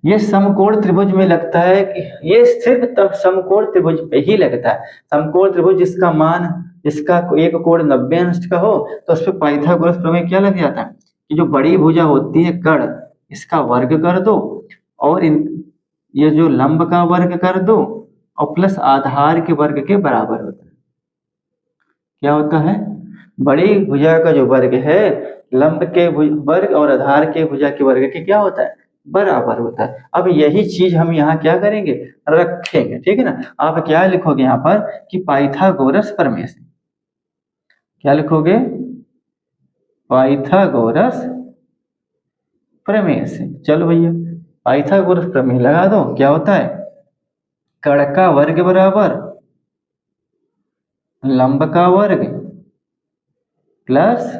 ये समकोण त्रिभुज में लगता है कि ये सिर्फ तब समकोण त्रिभुज पे ही लगता है। समकोण त्रिभुज जिसका मान, जिसका एक कोण 90 अंश का हो, तो उस पर पाइथागोरस प्रमेय क्या लग जाता है कि जो बड़ी भुजा होती है कर्ण, इसका वर्ग कर दो, और ये जो लंब का वर्ग कर दो, और प्लस आधार के वर्ग के बराबर होता है। क्या होता है, बड़ी भुजा का जो वर्ग है, लंब के वर्ग और आधार के भुजा के वर्ग के क्या होता है, बराबर होता है। अब यही चीज हम यहाँ क्या करेंगे, रखेंगे, ठीक है ना। आप क्या लिखोगे यहाँ पर कि पाइथागोरस प्रमेय से, क्या लिखोगे, पाइथागोरस प्रमेय से। चलो भैया पाइथागोरस प्रमेय लगा दो, क्या होता है, कर्ण का वर्ग बराबर लंब का वर्ग प्लस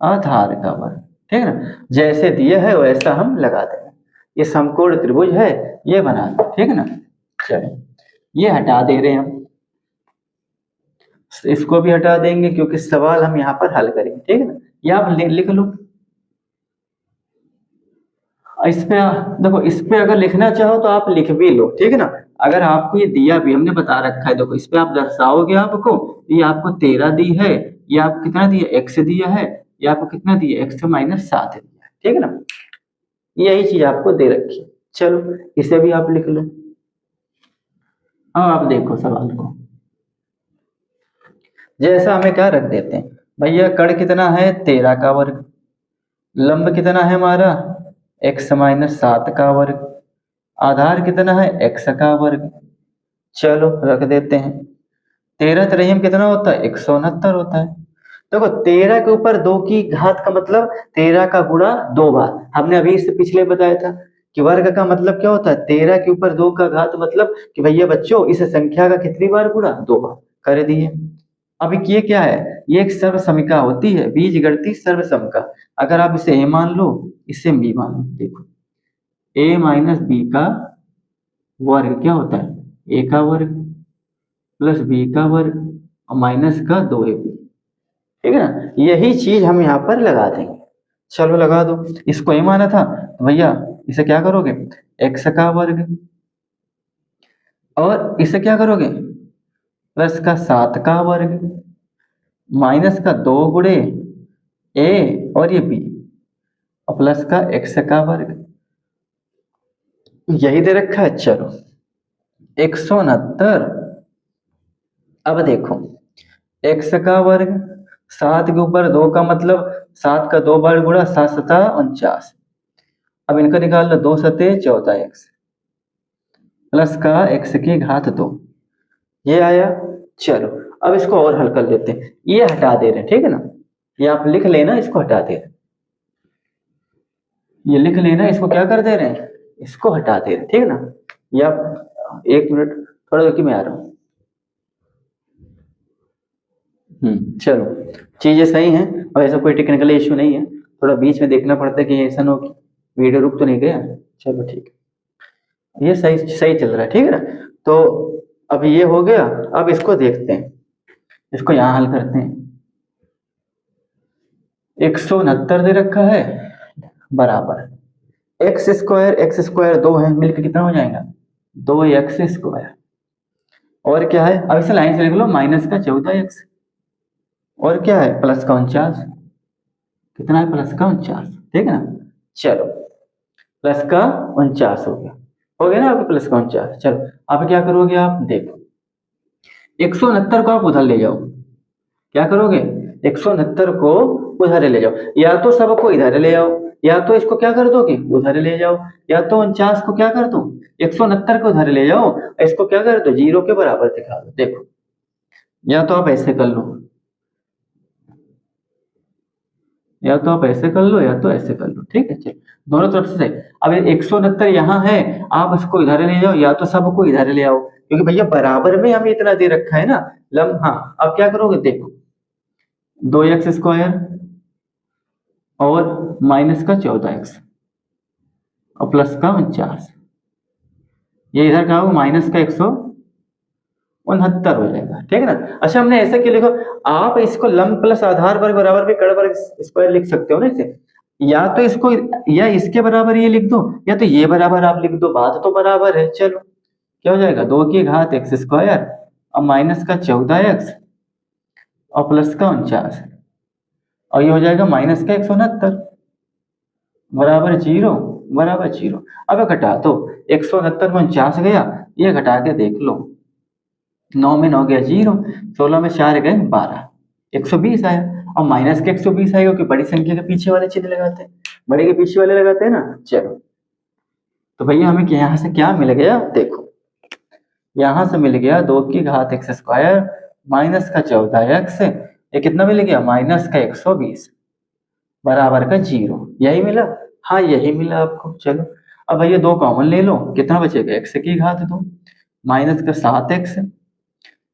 आधार का वर्ग, ठीक है ना। जैसे दिया है वैसा हम लगा देंगे। ये समकोण त्रिभुज है, ये बना दो, ठीक है ना। चलो ये हटा दे रहे हैं हम, इसको भी हटा देंगे क्योंकि सवाल हम यहाँ पर हल करेंगे, ठीक है ना। ये आप लिख लो। इस पे देखो, इस पे अगर लिखना चाहो तो आप लिख भी लो, ठीक है ना। अगर आपको ये दिया भी, हमने बता रखा है, देखो इस पे आप दर्शाओगे आपको, ये आपको 13 दी है, ये आपको कितना दिया, x दिया है, ये आपको कितना दिया, x माइनस 7 दिया है, ठीक है ना। यही चीज आपको दे रखी है। चलो इसे भी आप लिख लो। अब आप देखो सवाल को, जैसा हमें क्या रख देते हैं भैया, कर्ण कितना है 13 का वर्ग, लंब कितना है हमारा x माइनस 7 का वर्ग, आधार कितना है x का वर्ग। चलो रख देते हैं, 13 तिरहिम कितना होता है 169 होता है। देखो 13 के ऊपर 2 की घात का मतलब 13 का गुणा 2 बार, हमने अभी इससे पिछले बताया था कि वर्ग का मतलब क्या होता है, 13 के ऊपर 2 का घात मतलब कि भैया बच्चों इस संख्या का कितनी बार गुणा, 2 बार कर दिए। अब ये क्या है, ये एक सर्व समीका होती है, बीज गणितीय सर्व समीका। अगर आप इसे a मान लो, इसे b मान लो, देखो a माइनस बी का वर्ग क्या होता है, a का वर्ग प्लस b का वर्ग और माइनस का 2ab, ठीक है ना। यही चीज हम यहाँ पर लगा देंगे। चलो लगा दो, इसको a माना था तो भैया इसे क्या करोगे, x का वर्ग, और इसे क्या करोगे, प्लस का 7 का वर्ग माइनस का 2 गुणे a और ये b, और प्लस का x का वर्ग, यही दे रखा है। चलो 169। अब देखो x का वर्ग 7 के ऊपर 2 का मतलब 7 का 2 बार गुणा 7 सता 49। अब इनका निकाल लो, 2 सते 14x प्लस का x की घात 2, ये आया। चलो अब इसको और हल कर लेते हैं, ये हटा दे रहे हैं, ठीक है ना, ये आप लिख लेना, इसको हटा दे रहे हैं, ये लिख लेना, इसको क्या कर दे रहे हैं, इसको हटा दे रहे हैं, ठीक है ना। ये आप 1 मिनट थोड़ा रुकिए, मैं आ रहा हूँ। चलो चीजें सही हैं, और ऐसा कोई टेक्निकल इश्यू नहीं है, थोड़ा बीच में देखना पड़ता है कि ऐसा ना हो कि वीडियो रुक तो नहीं गया। चलो ठीक है, ये सही सही चल रहा है, ठीक है ना। तो अब ये हो गया, अब इसको देखते हैं, इसको यहाँ हल करते हैं। 169 दे रखा है बराबर एक्स स्क्वायर 2 है, मिलकर कितना हो जाएगा 2x²। और क्या है, अब इसे लाइन से लिख लो, माइनस का 14x, और क्या है प्लस का 49, कितना है प्लस का 49, ठीक है ना। चलो प्लस का 49 हो गया ना आपके प्लस का 49। चलो अब क्या करोगे आप, देखो 169 को आप उधर ले जाओ, क्या करोगे 169 को उधर ले जाओ, या तो सबको इधर ले जाओ, या तो इसको क्या कर दोगे उधर ले जाओ, या तो 49 को क्या कर दो 169 को उधर ले जाओ, इसको क्या कर दो 0 के बराबर दिखा दो। देखो या तो आप ऐसे कर लो, या तो आप ऐसे कर लो, या तो ऐसे कर लो, ठीक है। चलो दोनों तरफ से सही। अब 169 यहाँ है, आप इसको इधर ले जाओ, या तो सबको इधर ले आओ, क्योंकि भैया बराबर में हमें इतना दे रखा है ना लम। हाँ अब क्या करोगे, देखो 2x² और माइनस का 14x और प्लस का 49, ये इधर का होगा माइनस का 169 हो जाएगा, ठीक है ना। अच्छा हमने ऐसा क्यों लिखो, आप इसको लंब प्लस आधार वर्ग बराबर में कड़ वर्ग स्क्वायर लिख सकते हो ना इसे, या तो इसको या इसके बराबर ये लिख दो, या तो ये बराबर आप लिख दो, बात तो बराबर है। चलो क्या हो जाएगा 2 की घात x² और माइनस का 14x और प्लस का 49, और ये हो जाएगा माइनस का 169 बराबर 0 बराबर 0। अब घटा दो, 169 में 49 गया, ये घटा के देख लो, 9 में 9 गया 0, 16 में 4 गए 12, 120 आया। और माइनस के 120 आएगा क्योंकि बड़ी संख्या के पीछे वाले चिन्ह लगाते हैं, बड़े के पीछे वाले लगाते हैं ना। चलो तो भैया हमें यहाँ से क्या मिल गया, देखो यहाँ से मिल गया 2 की घात x² माइनस का 14x, ये कितना मिल गया माइनस का 120 बराबर का 0, यही मिला। हाँ यही मिला आपको। चलो अब भैया 2 कॉमन ले लो, कितना बचेगा x की घात 2 माइनस का 7x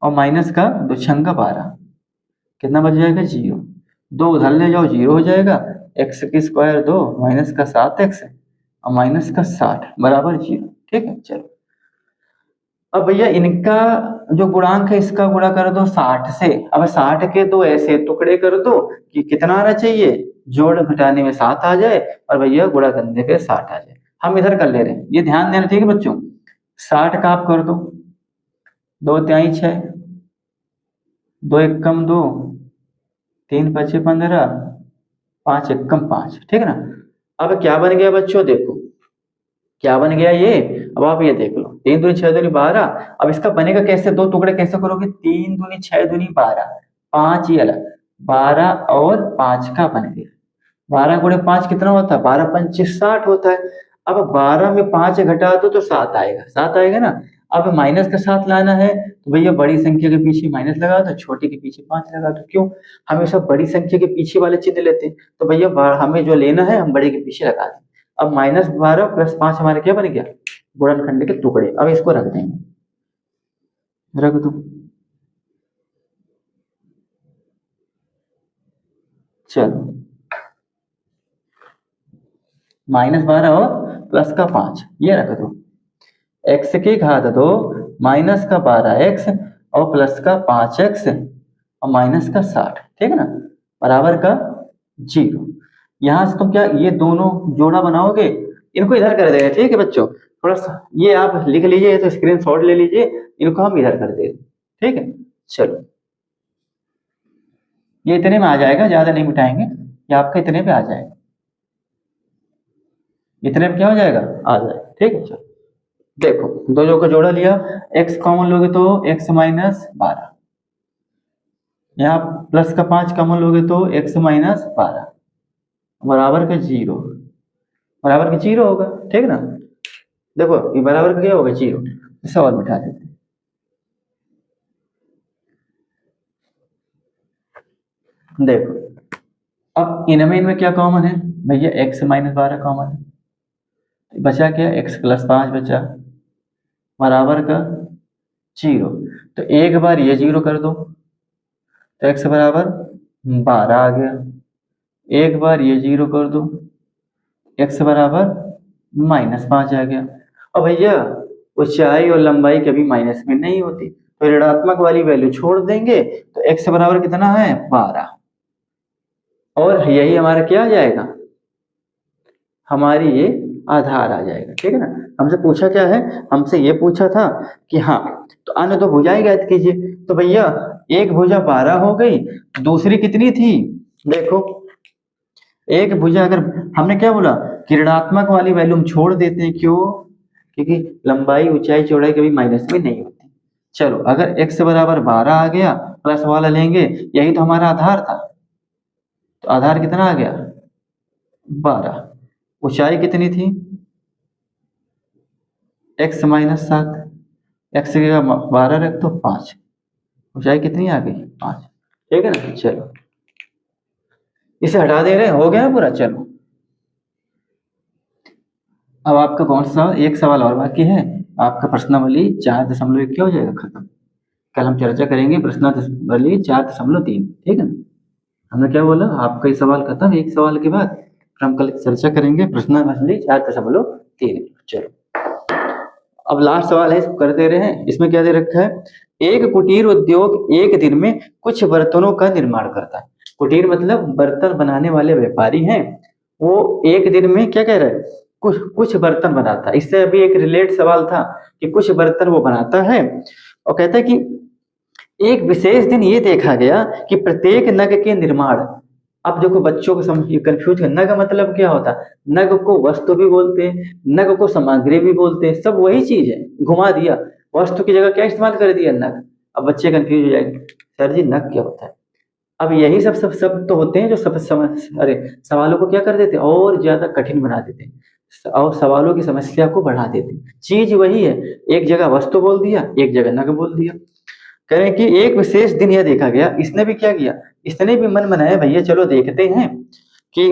और माइनस का 2 छंगा 12, कितना बच जाएगा 0, 2 उधर ले जाओ 0 हो जाएगा, x² 2 माइनस का 7x और माइनस का 60 बराबर 0, ठीक है। चलो अब भैया इनका जो गुणांक है इसका गुणा कर दो 60 से। अब 60 के 2 ऐसे टुकड़े कर दो कि कितना आना चाहिए, जोड़ घटाने में 7 आ जाए और भैया गुणा करने पे 60 आ जाए। हम इधर कर ले रहे हैं, ये ध्यान देना ठीक है बच्चों। 60 का आप कर दो, 2 त्याई 6, 2 एकम 2, 3 पचे 15, 5 एकम 5, ठीक है ना। अब क्या बन गया बच्चों, देखो क्या बन गया ये, अब आप ये देख लो 3 दूनी 6 दूनी 12। अब इसका बनेगा कैसे, 2 टुकड़े कैसे करोगे, 3 दूनी 6 दूनी 12, 5 ये अलग, 12 और 5 का बन गया, 12 गुणे 5 कितना होता है, 12 पंचे 60 होता है। अब 12 में 5 घटा दो तो 7 आएगा, 7 आएगा ना। अब माइनस का 7 लाना है तो भैया बड़ी संख्या के पीछे माइनस लगा दो, छोटी के पीछे 5 लगा दो। क्यों, हमेशा बड़ी संख्या के पीछे वाले चिन्ह लेते हैं, तो भैया हमें जो लेना है हम बड़े के पीछे लगा दें। अब -12 + 5 हमारे क्या बन गया, गुणनखंड के टुकड़े। अब इसको रख देंगे, रख दो। चलो -12 और प्लस का 5 ये रख दो, x की घात 2 माइनस का 12x और प्लस का 5x और माइनस का 60, ठीक है ना, बराबर का 0। यहां से तुम क्या ये दोनों जोड़ा बनाओगे, इनको इधर कर देंगे, ठीक है बच्चों। थोड़ा सा ये आप लिख लीजिए, तो स्क्रीनशॉट ले लीजिए, इनको हम इधर कर देंगे, ठीक है। चलो ये इतने में आ जाएगा, ज्यादा नहीं मिटाएंगे, ये आपका इतने पे आ जाएगा। इतने में क्या हो जाएगा, आ जाएगा। ठीक है, चलो देखो दो जो का जोड़ा लिया, x कॉमन लोगे तो x माइनस 12, यहाँ प्लस का 5 कॉमन लोगे तो x माइनस 12 बराबर का 0, बराबर का 0 होगा। ठीक ना, देखो ये बराबर का क्या होगा, 0। सवाल बिठा देते हैं। देखो अब इनमें क्या कॉमन है भैया, x माइनस 12 कॉमन है, बचा क्या, x प्लस 5 बचा बराबर का 0। तो एक बार ये 0 कर दो तो x बराबर 12 आ गया, एक बार ये 0 कर दो x बराबर माइनस 5 आ गया। अब भैया ऊंचाई और लंबाई कभी माइनस में नहीं होती, तो ऋणात्मक वाली वैल्यू छोड़ देंगे तो x बराबर कितना है, 12, और यही हमारा क्या आ जाएगा, हमारी ये आधार आ जाएगा। ठीक है ना, हमसे पूछा क्या है, हमसे ये पूछा था कि हाँ तो अन्य दो भुजाएं ज्ञात कीजिए। तो भैया एक भुजा 12 हो गई, दूसरी कितनी थी, देखो एक भुजा, अगर हमने क्या बोला कि ऋणात्मक वाली वैल्यू हम छोड़ देते हैं, क्यों, क्योंकि लंबाई ऊंचाई चौड़ाई कभी माइनस में नहीं होती। चलो अगर x बराबर 12 आ गया, प्लस वाला लेंगे, यही तो हमारा आधार था, तो आधार कितना आ गया, 12। ऊंचाई कितनी थी, x माइनस 7, x की जगह 12 रख दो 5, ऊंचाई कितनी आ गई, 5। ठीक है ना, चलो इसे हटा दे रहे हैं, हो गया ना पूरा। चलो अब आपका कौन सा एक सवाल और बाकी है, आपका प्रश्नावली 4.1 क्या हो जाएगा, खत्म। कल हम चर्चा करेंगे प्रश्नावली 4.3। ठीक है ना, हमने क्या बोला, आपका ये सवाल खत्म, एक सवाल के बाद फिर हम कल चर्चा करेंगे प्रश्नावली 4.3। चलो अब लास्ट सवाल है, इसको कर दे रहे हैं। इसमें क्या दे रखा है, एक कुटीर उद्योग एक दिन में कुछ बर्तनों का निर्माण करता है। कुटीर मतलब बर्तन बनाने वाले व्यापारी हैं, वो एक दिन में क्या कह रहा है, कुछ कुछ बर्तन बनाता है। इससे अभी एक रिलेट सवाल था कि कुछ बर्तन वो बनाता है, और कहता है कि एक विशेष दिन ये देखा गया कि प्रत्येक नग के निर्माण, अब देखो बच्चों को समझ कंफ्यूज, नग का मतलब क्या होता है, नग को वस्तु भी बोलते हैं, नग को सामग्री भी बोलते हैं, सब वही चीज है, घुमा दिया, वस्तु की जगह क्या इस्तेमाल कर दिया, नग। अब बच्चे कंफ्यूज हो जाएंगे, सर जी नग क्या होता है। अब यही सब तो होते हैं जो सब समझ, अरे सवालों को क्या कर देते हैं, और ज्यादा कठिन बना देते हैं और सवालों की समस्या को बढ़ा देते हैं। चीज वही है, एक जगह वस्तु बोल दिया, एक जगह नग बोल दिया। कह रहे हैं कि एक विशेष दिन यह देखा गया, इसने भी क्या किया, इसने भी मन बनाया, भैया चलो देखते हैं कि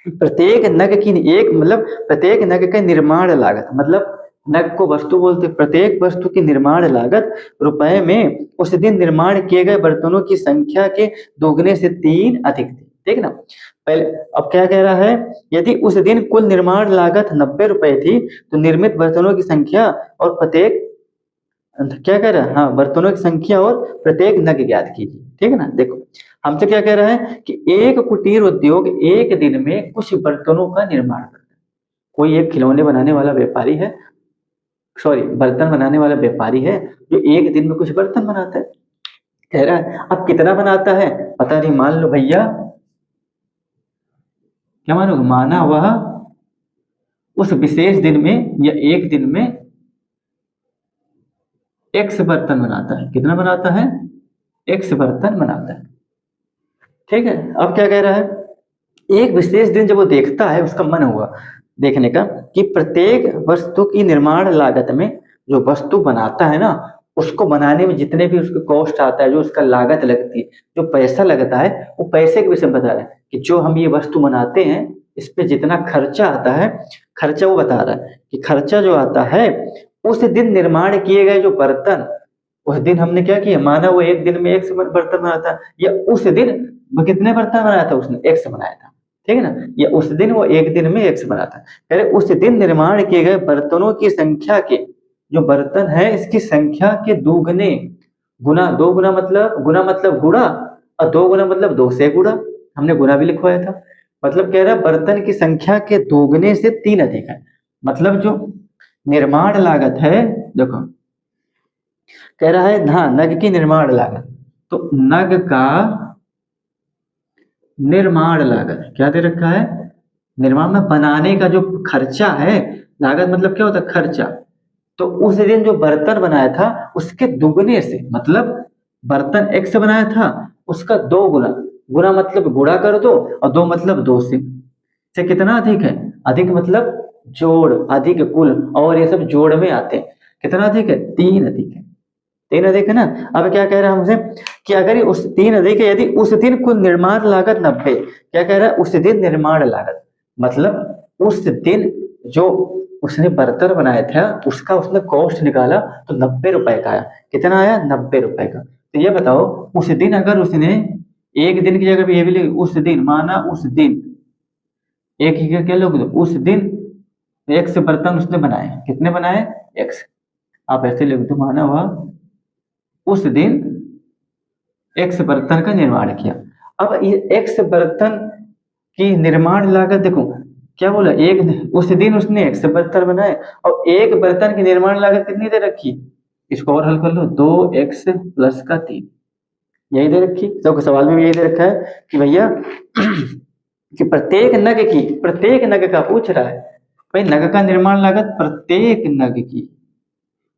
प्रत्येक नग की एक मतलब प्रत्येक नग का निर्माण लागत, मतलब नग को वस्तु बोलते, प्रत्येक वस्तु की निर्माण लागत रुपए में उस दिन निर्माण किए गए बर्तनों की संख्या के दोगुने से 3 अधिक थी। ठीक ना, पहले अब क्या कह रहा है, यदि उस दिन कुल निर्माण लागत 90 रुपए थी तो निर्मित बर्तनों की संख्या और प्रत्येक, क्या कह रहा है, हाँ बर्तनों की संख्या और प्रत्येक नग ज्ञात कीजिए। ठीक है ना, देखो हमसे क्या कह रहा है कि एक कुटीर उद्योग एक दिन में कुछ बर्तनों का निर्माण करता है। कोई एक खिलौने बनाने वाला व्यापारी है, सॉरी बर्तन बनाने वाला व्यापारी है, जो एक दिन में कुछ बर्तन बनाता है। कह रहा है अब कितना बनाता है पता नहीं, मान लो भैया, क्या मानो, माना वह उस विशेष दिन में या एक दिन में x बर्तन बनाता है। कितना बनाता है, x बर्तन बनाता है। ठीक है, अब क्या कह रहा है, एक विशेष दिन जब वो देखता है, उसका मन हुआ देखने का कि प्रत्येक वस्तु की निर्माण लागत में, जो वस्तु बनाता है ना, उसको बनाने में जितने भी उसको कॉस्ट आता है, जो उसका लागत लगती है, जो पैसा लगता है, वो पैसे के विषय में बता रहा है कि जो हम ये वस्तु बनाते हैं इस पे जितना खर्चा आता है, खर्चा वो बता रहा है कि खर्चा जो आता है उस दिन निर्माण किए गए जो बर्तन, उस दिन हमने क्या किया, माना वो एक दिन में एक बर्तन बनाता, या उस दिन वो कितने बर्तन बनाया था, उसने एक से बनाया था। ठीक है ना, या उस दिन वो एक दिन में एक से बनाता, कह रहे उस दिन निर्माण किए गए बर्तनों की संख्या के, जो बर्तन है इसकी संख्या के दोगुने, गुना, दो गुना मतलब गुणा, और दो गुना मतलब 2 से गुणा, हमने गुना भी लिखवाया था। मतलब कह रहा है बर्तन की संख्या के दोगुने से 3 अधिक है। मतलब जो निर्माण लागत है, देखो कह रहा है हाँ नग की निर्माण लागत, तो नग का निर्माण लागत क्या दे रखा है, निर्माण में बनाने का जो खर्चा है, लागत मतलब क्या होता है, खर्चा। तो उस दिन जो बर्तन बनाया था उसके दुगने से, मतलब बर्तन एक से बनाया था उसका 2 गुना, गुना मतलब गुणा कर दो, और 2 मतलब 2 से कितना अधिक है, अधिक मतलब जोड़, अधिक कुल, और ये सब जोड़ में आते हैं। कितना अधिक है, 3 अधिक है, 3 अधिक है ना। अब क्या कह रहा है हमसे कि अगर ये उस 3 अधिक है, यदि उस दिन कुल निर्माण लागत 90, क्या कह रहा है, उस दिन निर्माण लागत मतलब उस दिन जो उसने बर्तन बनाया था उसका उसने कॉस्ट निकाला तो 90 रुपए का आया। कितना आया, 90 रुपए का। तो ये बताओ उस दिन अगर उसने एक दिन की जगह पे ये भी लिख, उस दिन माना, उस दिन एक ही क्या लोग, उस दिन एक्स बर्तन उसने बनाए, कितने बनाए, एक्स। आप ऐसे लिख दो, माना हुआ उस दिन एक्स बर्तन का निर्माण किया। अब ये एक्स बर्तन की निर्माण लागत देखो क्या बोला, एक उस दिन उसने एक्स बर्तन बनाए, और एक बर्तन की निर्माण लागत कितनी दे रखी, इसको और हल कर लो, 2x प्लस का 3, यही दे रखी। तो सवाल में भी यही दे रखा है कि भैया कि प्रत्येक नग का पूछ रहा है भाई, नग का निर्माण लागत प्रत्येक नग की,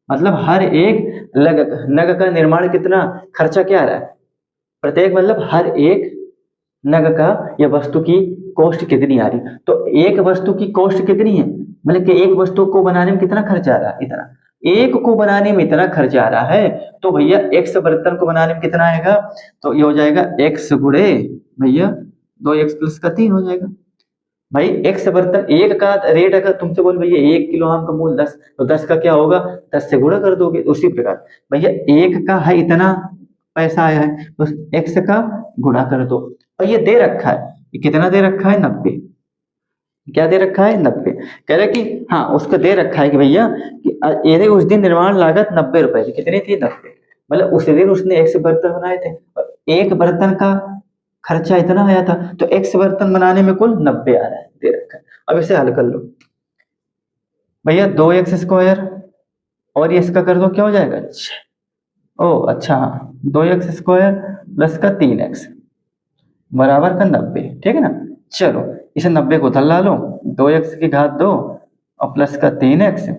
मतलब हर एक नग का निर्माण कितना खर्चा क्या आ रहा है, प्रत्येक मतलब हर एक नग का या वस्तु की कॉस्ट कितनी आ रही है। तो एक वस्तु की कॉस्ट कितनी है, मतलब कि एक वस्तु को बनाने में कितना खर्चा आ रहा है, इतना, एक को बनाने में इतना खर्चा आ रहा है, तो भैया एक्स बर्तन को बनाने में कितना आएगा, तो ये हो जाएगा एक्स गुणे भैया 2x प्लस का 3 हो जाएगा। भाई एक्स बर्तन एक का रेट अगर तुमसे बोल भैया 1 किलो आम का मूल 10, तो 10 का क्या होगा, 10 से गुणा कर दोगे। उसी प्रकार भैया एक का है इतना पैसा आया है तो एक्स का गुणा कर दो, और ये दे रखा है, ये कितना दे रखा है, 90। क्या दे रखा है, 90। कह रहे कि हाँ उसको दे रखा है कि भैया कि यदि उस दिन निर्माण लागत 90 रुपए थी, कितनी थी, 90, मतलब उस दिन उसने एक्स बर्तन बनाए थे और एक बर्तन का खर्चा इतना आया था, तो एक्स बर्तन बनाने में कुल 90 आ रहा है, दे रखा है। अब इसे हल कर लो भैया, 2x स्क्वायर और ये इसका कर दो, क्या हो जाएगा, ओ अच्छा हाँ, 2x स्क्वायर प्लस का 3x बराबर का 90, ठीक है ना। चलो इसे 90 को उधर ला लो, 2x की घात 2 और प्लस का 3x,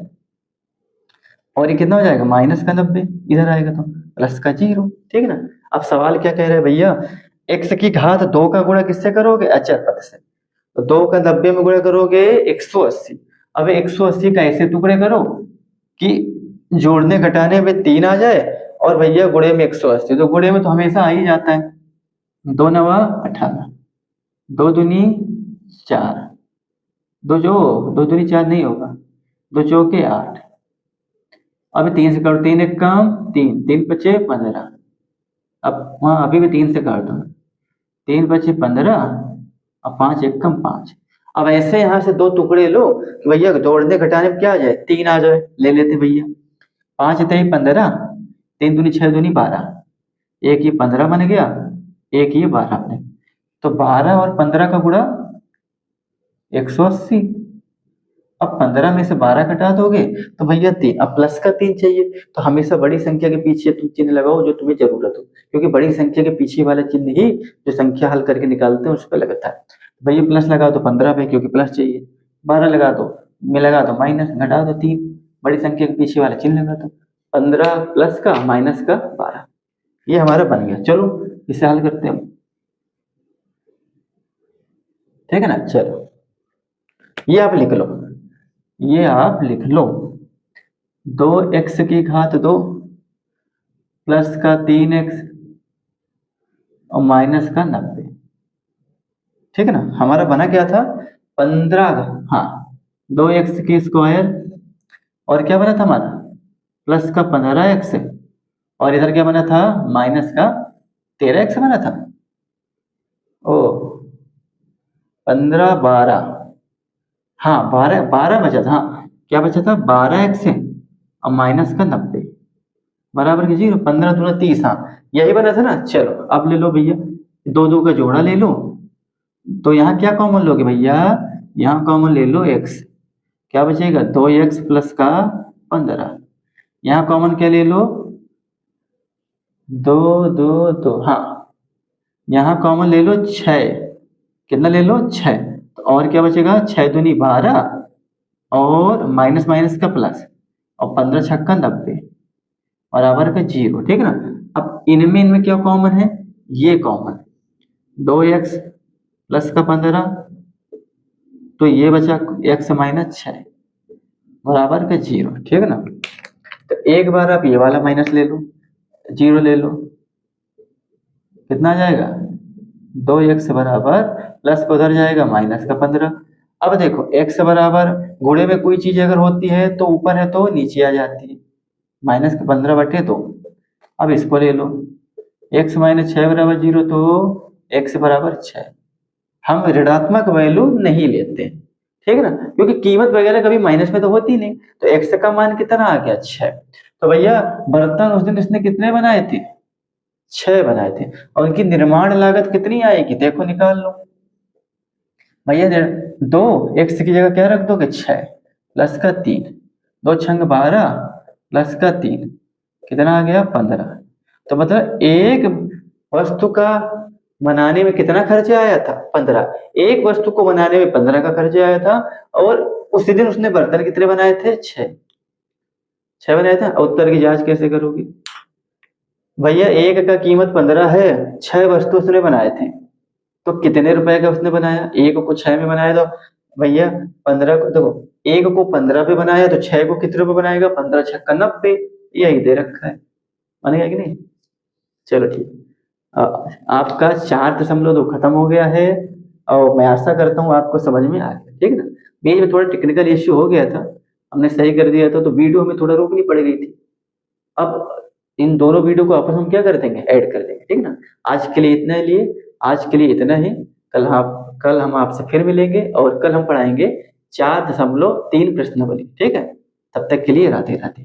और ये कितना हो जाएगा, माइनस का 90, इधर आएगा तो प्लस का 0, ठीक है ना। अब सवाल क्या कह रहे हैं भैया, x की घात 2 का गुणा किससे करोगे, अचर पद से, तो 2 का 90 में गुणा करोगे 180। अब 180 का ऐसे टुकड़े करो कि जोड़ने घटाने में 3 आ जाए, और भैया गुणे में 180, तो गुणे में तो हमेशा आ ही जाता है, 2 नवा 18, 2 दूनी 4, 2 दूनी 4 नहीं होगा, 2 चौके 8, अब 3 से करो, 3 एक काम 3, 3 पचे 15, अब वहाँ अभी भी 3 से काट दो, 3 पचे 15 और 5 एक कम 5। अब ऐसे यहाँ से 2 टुकड़े लो कि भैया जोड़ने घटाने में क्या आ जाए, 3 आ जाए, ले लेते भैया, 5 3 15, 3 दूनी 6 दूनी 12, एक ये 15 बन गया, एक ये 12 बने, तो 12 और 15 का गुणा 180। अब 15 में से 12 घटा दोगे तो भैया 3, अब प्लस का 3 चाहिए, तो हमेशा बड़ी संख्या के पीछे तुम चिन्ह लगाओ जो तुम्हें जरूरत हो, क्योंकि बड़ी संख्या के पीछे वाला चिन्ह ही जो संख्या हल करके निकालते हैं उस पर लगता है। भैया प्लस लगा दो 15 पे क्योंकि प्लस चाहिए, 12 लगा दो में लगा दो माइनस, घटा दो 3, बड़ी संख्या के पीछे वाला चिन्ह लगा दो, 15 प्लस का माइनस का 12, ये हमारा बन गया। चलो इसे हल करते हैं, ठीक है ना। चलो ये आप लिख लो, ये आप लिख लो, 2x की घात 2 प्लस का 3x और माइनस का 90, ठीक है ना। हमारा बना क्या था, 15, हाँ 2x की स्क्वायर और क्या बना था हमारा, प्लस का 15x, और इधर क्या बना था, माइनस का 13x बना था। ओ 15 12, हाँ 12 बचा था, हाँ क्या बचा था, 12x और माइनस का 90 बराबर के 0, 15 दूना 30, हाँ यही बना था ना। चलो अब ले लो भैया, 2 2 का जोड़ा ले लो, तो यहाँ क्या कॉमन लोगे भैया, यहाँ कॉमन ले लो x, क्या बचेगा 2x प्लस का 15, यहाँ कॉमन क्या ले लो 2 2 2, हाँ यहाँ कॉमन ले लो 6, कितना ले लो 6, तो और क्या बचेगा, 6 दूनी 12 और माइनस माइनस का प्लस और 15 छक्का 90 बराबर का 0, ठीक है ना। अब इनमें क्या कॉमन है, ये कॉमन, 2x प्लस का 15, तो ये बचा x माइनस 6 बराबर का 0, ठीक है ना। तो एक बार आप ये वाला माइनस ले लो, 0 ले लो, कितना आ जाएगा, 2x बराबर प्लस का उधर जाएगा माइनस का 15। अब देखो x बराबर गुणे में कोई चीज अगर होती है तो ऊपर है तो नीचे आ जाती है, माइनस का 15 बटे 2। अब इसको ले लो, x माइनस 6 बराबर 0, तो x बराबर 6। हम ऋणात्मक वैल्यू नहीं लेते, ठीक है ना, क्योंकि कीमत वगैरह कभी माइनस में तो होती नहीं। तो x का मान कितना आ गया, 6। तो भैया बर्तन उस दिन इसने कितने बनाए थे, 6 बनाए थे, और उनकी निर्माण लागत कितनी आएगी, देखो निकाल लो भैया। 2 x की जगह क्या रख दोगे, 6 प्लस का 3, 2 छंग 12 प्लस का 3, कितना आ गया, 15। तो मतलब एक वस्तु का बनाने में कितना खर्चा आया था, 15। एक वस्तु को बनाने में 15 का खर्चा आया था, और उसी दिन उसने बर्तन कितने बनाए थे, 6 बनाए थे। उत्तर की जांच कैसे करोगी भैया, एक का कीमत 15 है, 6 वस्तु उसने बनाए थे, तो कितने रुपए का उसने बनाया, एक को 6 में बनाया तो भैया 15 को, देखो एक को 15 पे बनाया तो 6 को कितने रुपए बनाएगा, 15 छक्का 90, यही दे रखा है, मानेगा कि नहीं। चलो ठीक, आपका 4.2 खत्म हो गया है, और मैं आशा करता हूँ आपको समझ में आ गया, ठीक है ना। बीच में थोड़ा टेक्निकल इश्यू हो गया था, हमने सही कर दिया था, तो वीडियो में थोड़ा रोकनी पड़ गई थी। अब इन दोनों वीडियो को आपस में क्या कर देंगे, ऐड कर देंगे, ठीक है ना। आज के लिए इतना ही लिए, आज के लिए इतना ही। कल हम आपसे फिर मिलेंगे, और कल हम पढ़ाएंगे 4.3 प्रश्नावली, ठीक है। तब तक के लिए राधे राधे।